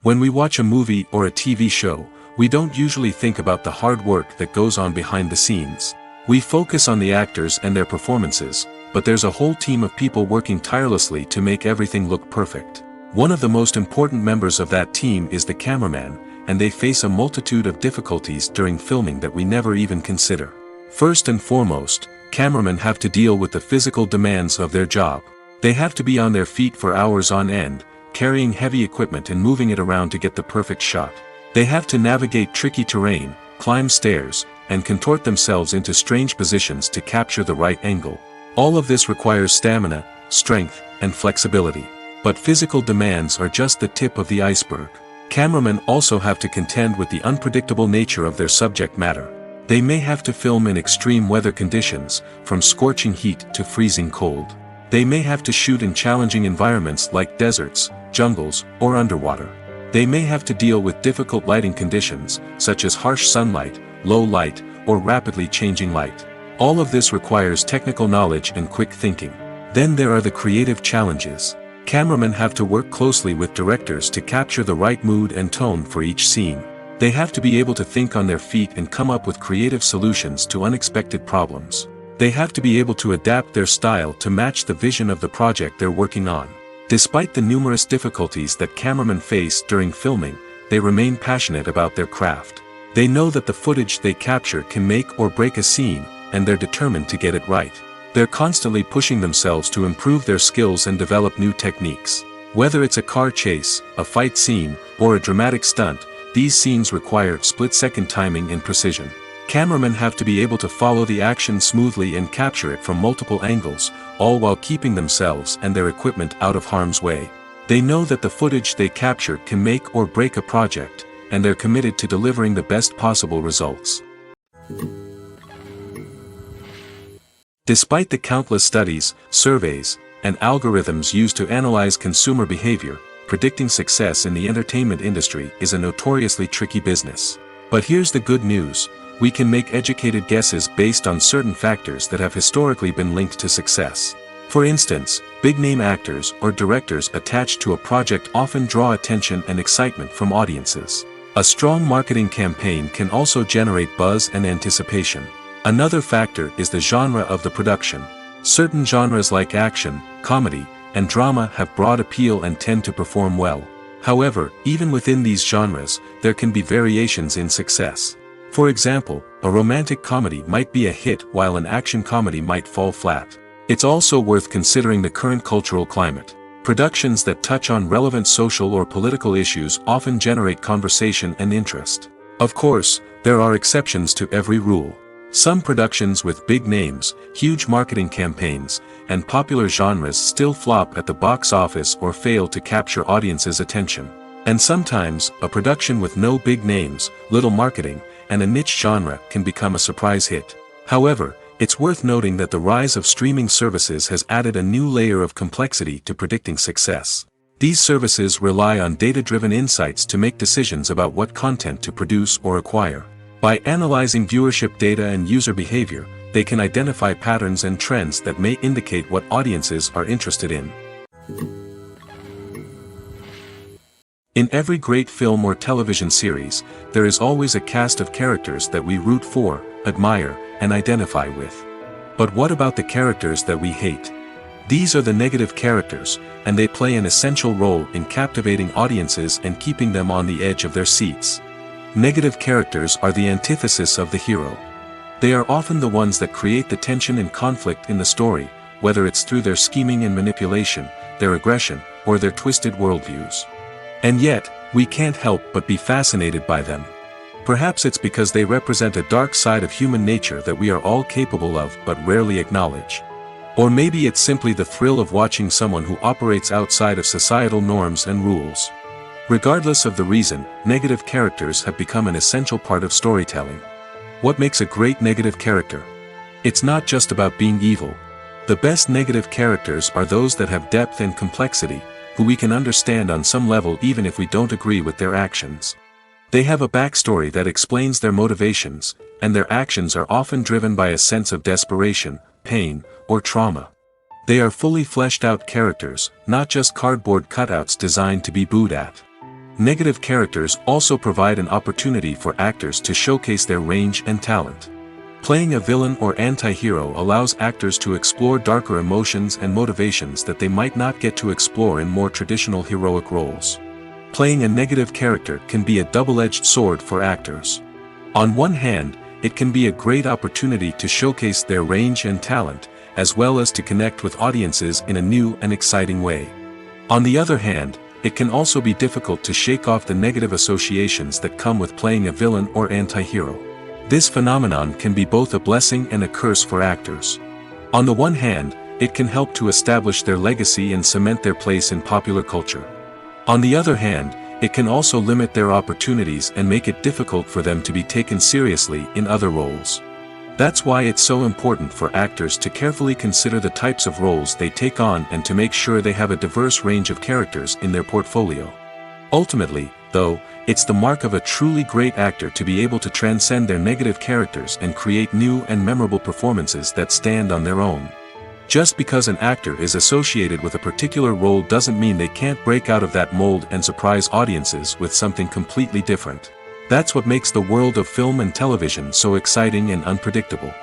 When we watch a movie or a TV show, we don't usually think about the hard work that goes on behind the scenes. We focus on the actors and their performances, but there's a whole team of people working tirelessly to make everything look perfect. One of the most important members of that team is the cameraman, and they face a multitude of difficulties during filming that we never even consider. First and foremost, cameramen have to deal with the physical demands of their job. They have to be on their feet for hours on end, carrying heavy equipment and moving it around to get the perfect shot. They have to navigate tricky terrain, climb stairs, and contort themselves into strange positions to capture the right angle. All of this requires stamina, strength, and flexibility. But physical demands are just the tip of the iceberg. Cameramen also have to contend with the unpredictable nature of their subject matter. They may have to film in extreme weather conditions, from scorching heat to freezing cold. They may have to shoot in challenging environments like deserts, jungles, or underwater. They may have to deal with difficult lighting conditions, such as harsh sunlight, low light, or rapidly changing light. All of this requires technical knowledge and quick thinking. Then there are the creative challenges. Cameramen have to work closely with directors to capture the right mood and tone for each scene. They have to be able to think on their feet and come up with creative solutions to unexpected problems. They have to be able to adapt their style to match the vision of the project they're working on. Despite the numerous difficulties that cameramen face during filming, they remain passionate about their craft. They know that the footage they capture can make or break a scene, and they're determined to get it right. They're constantly pushing themselves to improve their skills and develop new techniques. Whether it's a car chase, a fight scene, or a dramatic stunt, these scenes require split-second timing and precision. Cameramen have to be able to follow the action smoothly and capture it from multiple angles, all while keeping themselves and their equipment out of harm's way. They know that the footage they capture can make or break a project, and they're committed to delivering the best possible results. Despite the countless studies, surveys, and algorithms used to analyze consumer behavior, predicting success in the entertainment industry is a notoriously tricky business. But here's the good news: we can make educated guesses based on certain factors that have historically been linked to success. For instance, big-name actors or directors attached to a project often draw attention and excitement from audiences. A strong marketing campaign can also generate buzz and anticipation. Another factor is the genre of the production. Certain genres like action, comedy, and drama have broad appeal and tend to perform well. However, even within these genres, there can be variations in success. For example, a romantic comedy might be a hit while an action comedy might fall flat. It's also worth considering the current cultural climate. Productions that touch on relevant social or political issues often generate conversation and interest. Of course, there are exceptions to every rule. Some productions with big names, huge marketing campaigns, and popular genres still flop at the box office or fail to capture audiences' attention. And sometimes, a production with no big names, little marketing, and a niche genre can become a surprise hit. However, it's worth noting that the rise of streaming services has added a new layer of complexity to predicting success. These services rely on data-driven insights to make decisions about what content to produce or acquire. By analyzing viewership data and user behavior, they can identify patterns and trends that may indicate what audiences are interested in. In every great film or television series, there is always a cast of characters that we root for, admire, and identify with. But what about the characters that we hate? These are the negative characters, and they play an essential role in captivating audiences and keeping them on the edge of their seats. Negative characters are the antithesis of the hero. They are often the ones that create the tension and conflict in the story, whether it's through their scheming and manipulation, their aggression, or their twisted worldviews. And yet, we can't help but be fascinated by them. Perhaps it's because they represent a dark side of human nature that we are all capable of but rarely acknowledge. Or maybe it's simply the thrill of watching someone who operates outside of societal norms and rules. Regardless of the reason, negative characters have become an essential part of storytelling. What makes a great negative character? It's not just about being evil. The best negative characters are those that have depth and complexity, who we can understand on some level even if we don't agree with their actions. They have a backstory that explains their motivations, and their actions are often driven by a sense of desperation, pain, or trauma. They are fully fleshed out characters, not just cardboard cutouts designed to be booed at. Negative characters also provide an opportunity for actors to showcase their range and talent. Playing a villain or anti-hero allows actors to explore darker emotions and motivations that they might not get to explore in more traditional heroic roles. Playing a negative character can be a double-edged sword for actors. On one hand, it can be a great opportunity to showcase their range and talent, as well as to connect with audiences in a new and exciting way. On the other hand, it can also be difficult to shake off the negative associations that come with playing a villain or anti-hero. This phenomenon can be both a blessing and a curse for actors. On the one hand, it can help to establish their legacy and cement their place in popular culture. On the other hand, it can also limit their opportunities and make it difficult for them to be taken seriously in other roles. That's why it's so important for actors to carefully consider the types of roles they take on and to make sure they have a diverse range of characters in their portfolio. Ultimately, though, it's the mark of a truly great actor to be able to transcend their negative characters and create new and memorable performances that stand on their own. Just because an actor is associated with a particular role doesn't mean they can't break out of that mold and surprise audiences with something completely different. That's what makes the world of film and television so exciting and unpredictable.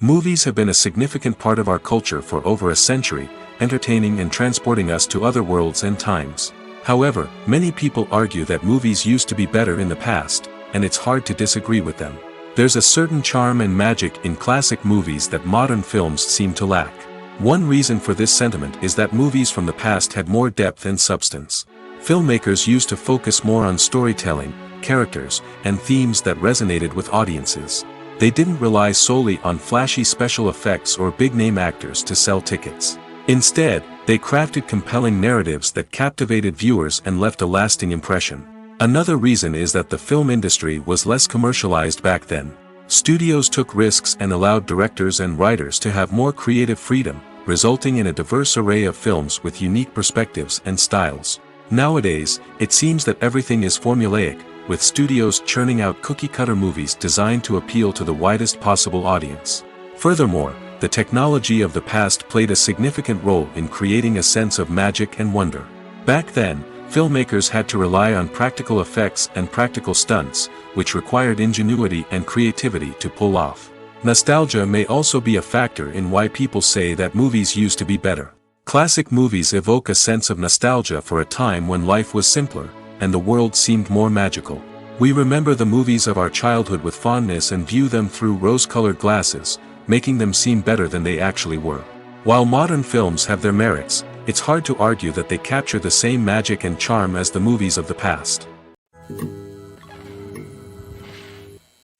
Movies have been a significant part of our culture for over a century, entertaining and transporting us to other worlds and times. However, many people argue that movies used to be better in the past, and it's hard to disagree with them. There's a certain charm and magic in classic movies that modern films seem to lack. One reason for this sentiment is that movies from the past had more depth and substance. Filmmakers used to focus more on storytelling, characters, and themes that resonated with audiences. They didn't rely solely on flashy special effects or big-name actors to sell tickets. Instead, they crafted compelling narratives that captivated viewers and left a lasting impression. Another reason is that the film industry was less commercialized back then. Studios took risks and allowed directors and writers to have more creative freedom, resulting in a diverse array of films with unique perspectives and styles. Nowadays, it seems that everything is formulaic, with studios churning out cookie-cutter movies designed to appeal to the widest possible audience. Furthermore, the technology of the past played a significant role in creating a sense of magic and wonder. Back then, filmmakers had to rely on practical effects and practical stunts, which required ingenuity and creativity to pull off. Nostalgia may also be a factor in why people say that movies used to be better. Classic movies evoke a sense of nostalgia for a time when life was simpler, and the world seemed more magical. We remember the movies of our childhood with fondness and view them through rose-colored glasses, making them seem better than they actually were. While modern films have their merits, it's hard to argue that they capture the same magic and charm as the movies of the past.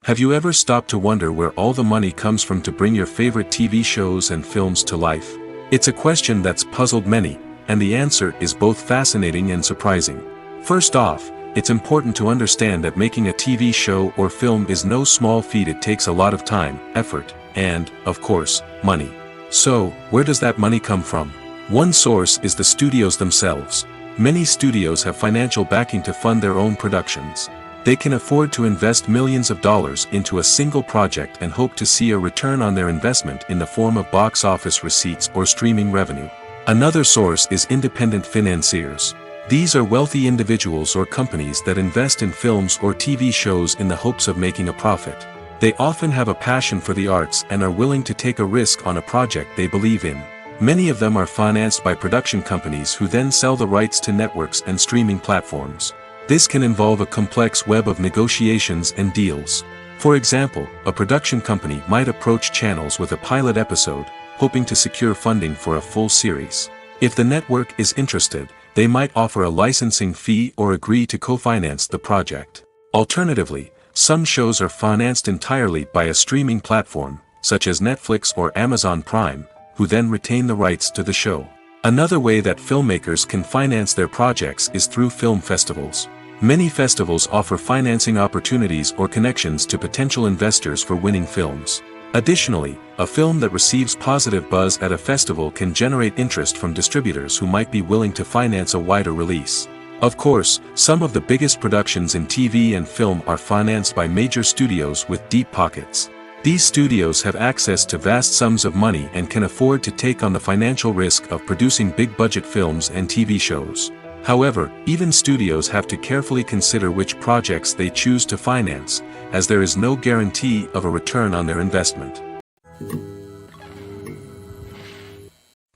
Have you ever stopped to wonder where all the money comes from to bring your favorite TV shows and films to life? It's a question that's puzzled many, and the answer is both fascinating and surprising. First off, it's important to understand that making a TV show or film is no small feat. It takes a lot of time, effort, and, of course, money. So, where does that money come from? One source is the studios themselves. Many studios have financial backing to fund their own productions. They can afford to invest millions of dollars into a single project and hope to see a return on their investment in the form of box office receipts or streaming revenue. Another source is independent financiers. These are wealthy individuals or companies that invest in films or TV shows in the hopes of making a profit. They often have a passion for the arts and are willing to take a risk on a project they believe in. Many of them are financed by production companies who then sell the rights to networks and streaming platforms. This can involve a complex web of negotiations and deals. For example, a production company might approach channels with a pilot episode, hoping to secure funding for a full series. If the network is interested, they might offer a licensing fee or agree to co-finance the project. Alternatively, some shows are financed entirely by a streaming platform, such as Netflix or Amazon Prime, who then retain the rights to the show. Another way that filmmakers can finance their projects is through film festivals. Many festivals offer financing opportunities or connections to potential investors for winning films. Additionally, a film that receives positive buzz at a festival can generate interest from distributors who might be willing to finance a wider release. Of course, some of the biggest productions in TV and film are financed by major studios with deep pockets. These studios have access to vast sums of money and can afford to take on the financial risk of producing big-budget films and TV shows. However, even studios have to carefully consider which projects they choose to finance, as there is no guarantee of a return on their investment.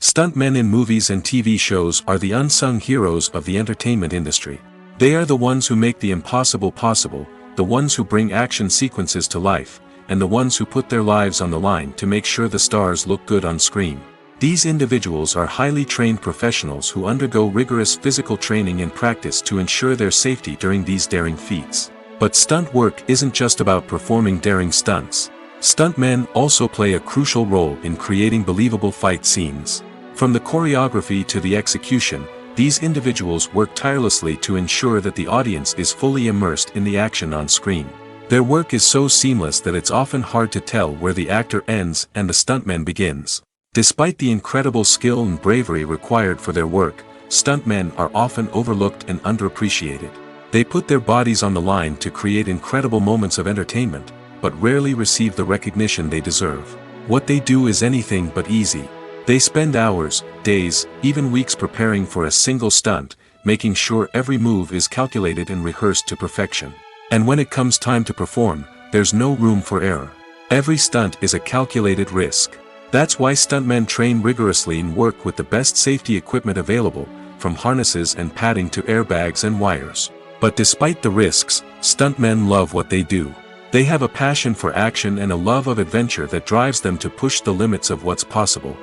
Stuntmen in movies and TV shows are the unsung heroes of the entertainment industry. They are the ones who make the impossible possible, the ones who bring action sequences to life, and the ones who put their lives on the line to make sure the stars look good on screen. These individuals are highly trained professionals who undergo rigorous physical training and practice to ensure their safety during these daring feats. But stunt work isn't just about performing daring stunts. Stuntmen also play a crucial role in creating believable fight scenes. From the choreography to the execution, these individuals work tirelessly to ensure that the audience is fully immersed in the action on screen. Their work is so seamless that it's often hard to tell where the actor ends and the stuntman begins. Despite the incredible skill and bravery required for their work, stuntmen are often overlooked and underappreciated. They put their bodies on the line to create incredible moments of entertainment, but rarely receive the recognition they deserve. What they do is anything but easy. They spend hours, days, even weeks preparing for a single stunt, making sure every move is calculated and rehearsed to perfection. And when it comes time to perform, there's no room for error. Every stunt is a calculated risk. That's why stuntmen train rigorously and work with the best safety equipment available, from harnesses and padding to airbags and wires. But despite the risks, stuntmen love what they do. They have a passion for action and a love of adventure that drives them to push the limits of what's possible.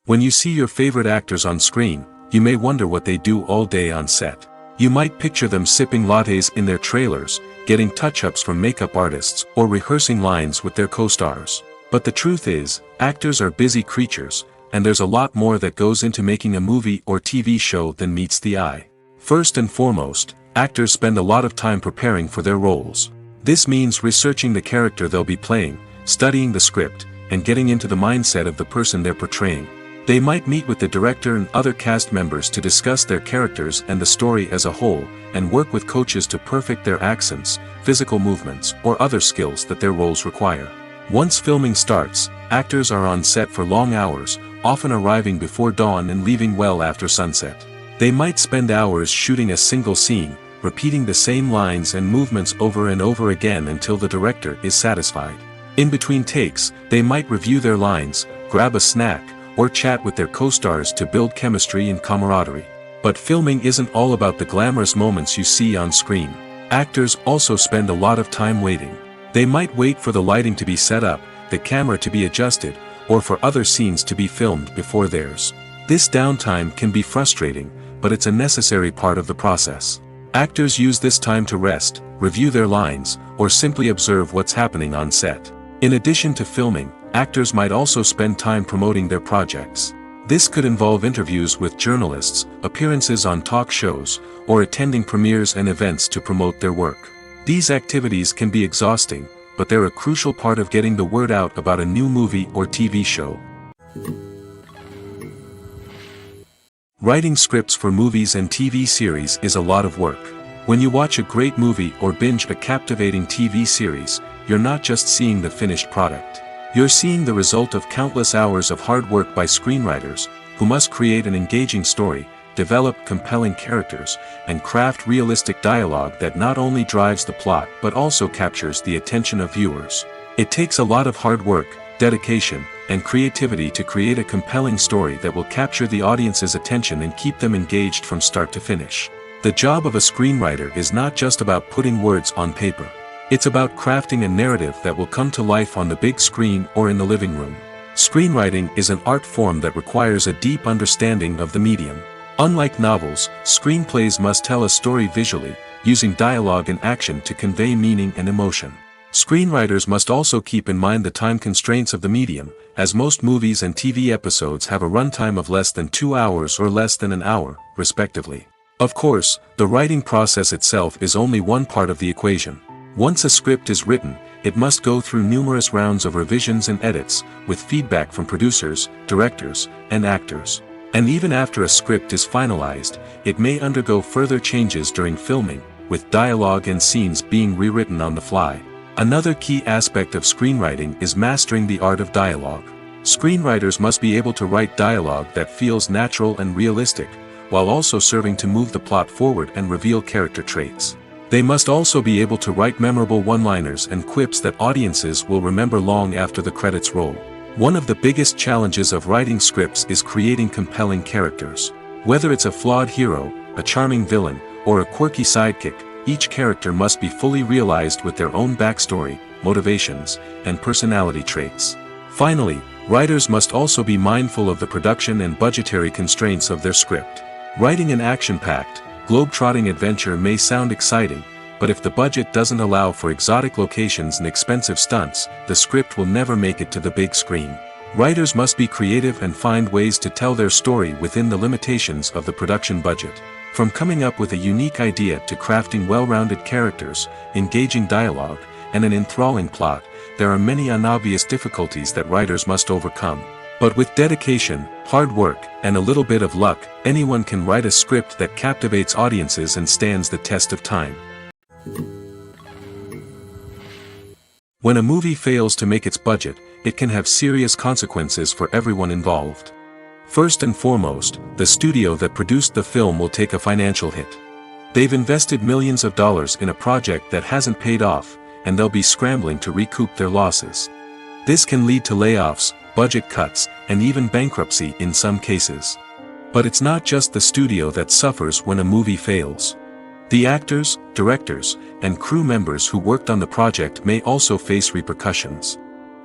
When you see your favorite actors on screen, you may wonder what they do all day on set. You might picture them sipping lattes in their trailers, getting touch-ups from makeup artists, or rehearsing lines with their co-stars. But the truth is, actors are busy creatures, and there's a lot more that goes into making a movie or TV show than meets the eye. First and foremost, actors spend a lot of time preparing for their roles. This means researching the character they'll be playing, studying the script, and getting into the mindset of the person they're portraying. They might meet with the director and other cast members to discuss their characters and the story as a whole, and work with coaches to perfect their accents, physical movements, or other skills that their roles require. Once filming starts, actors are on set for long hours, often arriving before dawn and leaving well after sunset. They might spend hours shooting a single scene, repeating the same lines and movements over and over again until the director is satisfied. In between takes, they might review their lines, grab a snack, or chat with their co-stars to build chemistry and camaraderie. But filming isn't all about the glamorous moments you see on screen. Actors also spend a lot of time waiting. They might wait for the lighting to be set up, the camera to be adjusted, or for other scenes to be filmed before theirs. This downtime can be frustrating, but it's a necessary part of the process. Actors use this time to rest, review their lines, or simply observe what's happening on set. In addition to filming, actors might also spend time promoting their projects. This could involve interviews with journalists, appearances on talk shows, or attending premieres and events to promote their work. These activities can be exhausting, but they're a crucial part of getting the word out about a new movie or TV show. Writing scripts for movies and TV series is a lot of work. When you watch a great movie or binge a captivating TV series, you're not just seeing the finished product. You're seeing the result of countless hours of hard work by screenwriters, who must create an engaging story, develop compelling characters, and craft realistic dialogue that not only drives the plot but also captures the attention of viewers. It takes a lot of hard work, dedication, and creativity to create a compelling story that will capture the audience's attention and keep them engaged from start to finish. The job of a screenwriter is not just about putting words on paper. It's about crafting a narrative that will come to life on the big screen or in the living room. Screenwriting is an art form that requires a deep understanding of the medium. Unlike novels, screenplays must tell a story visually, using dialogue and action to convey meaning and emotion. Screenwriters must also keep in mind the time constraints of the medium, as most movies and TV episodes have a runtime of less than 2 hours or less than an hour, respectively. Of course, the writing process itself is only one part of the equation. Once a script is written, it must go through numerous rounds of revisions and edits, with feedback from producers, directors, and actors. And even after a script is finalized, it may undergo further changes during filming, with dialogue and scenes being rewritten on the fly. Another key aspect of screenwriting is mastering the art of dialogue. Screenwriters must be able to write dialogue that feels natural and realistic, while also serving to move the plot forward and reveal character traits. They must also be able to write memorable one-liners and quips that audiences will remember long after the credits roll. One of the biggest challenges of writing scripts is creating compelling characters. Whether it's a flawed hero, a charming villain, or a quirky sidekick, each character must be fully realized with their own backstory, motivations, and personality traits. Finally, writers must also be mindful of the production and budgetary constraints of their script. Writing an action-packed, globe-trotting adventure may sound exciting, but if the budget doesn't allow for exotic locations and expensive stunts, the script will never make it to the big screen. Writers must be creative and find ways to tell their story within the limitations of the production budget. From coming up with a unique idea to crafting well-rounded characters, engaging dialogue, and an enthralling plot, there are many unobvious difficulties that writers must overcome. But with dedication, hard work, and a little bit of luck, anyone can write a script that captivates audiences and stands the test of time. When a movie fails to make its budget, it can have serious consequences for everyone involved. First and foremost, the studio that produced the film will take a financial hit. They've invested millions of dollars in a project that hasn't paid off, and they'll be scrambling to recoup their losses. This can lead to layoffs, budget cuts, and even bankruptcy in some cases. But it's not just the studio that suffers when a movie fails. The actors, directors, and crew members who worked on the project may also face repercussions.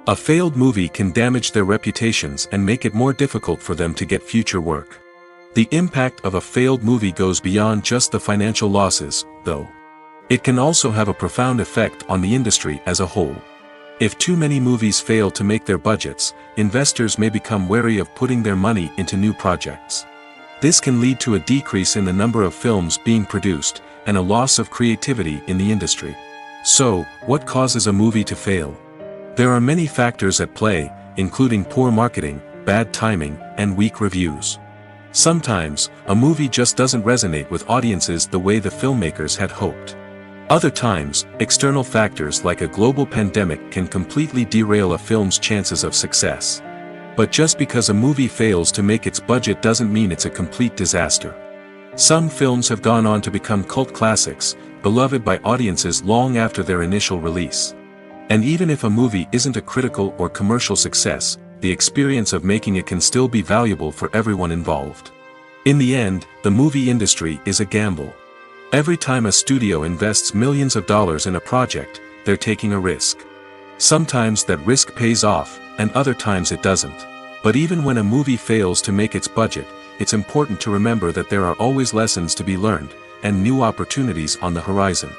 A failed movie can damage their reputations and make it more difficult for them to get future work. The impact of a failed movie goes beyond just the financial losses, though. It can also have a profound effect on the industry as a whole. If too many movies fail to make their budgets, investors may become wary of putting their money into new projects. This can lead to a decrease in the number of films being produced, and a loss of creativity in the industry. So, what causes a movie to fail? There are many factors at play, including poor marketing, bad timing, and weak reviews. Sometimes, a movie just doesn't resonate with audiences the way the filmmakers had hoped. Other times, external factors like a global pandemic can completely derail a film's chances of success. But just because a movie fails to make its budget doesn't mean it's a complete disaster. Some films have gone on to become cult classics, beloved by audiences long after their initial release. And even if a movie isn't a critical or commercial success, the experience of making it can still be valuable for everyone involved. In the end, the movie industry is a gamble. Every time a studio invests millions of dollars in a project, they're taking a risk. Sometimes that risk pays off, and other times it doesn't. But even when a movie fails to make its budget, it's important to remember that there are always lessons to be learned, and new opportunities on the horizon.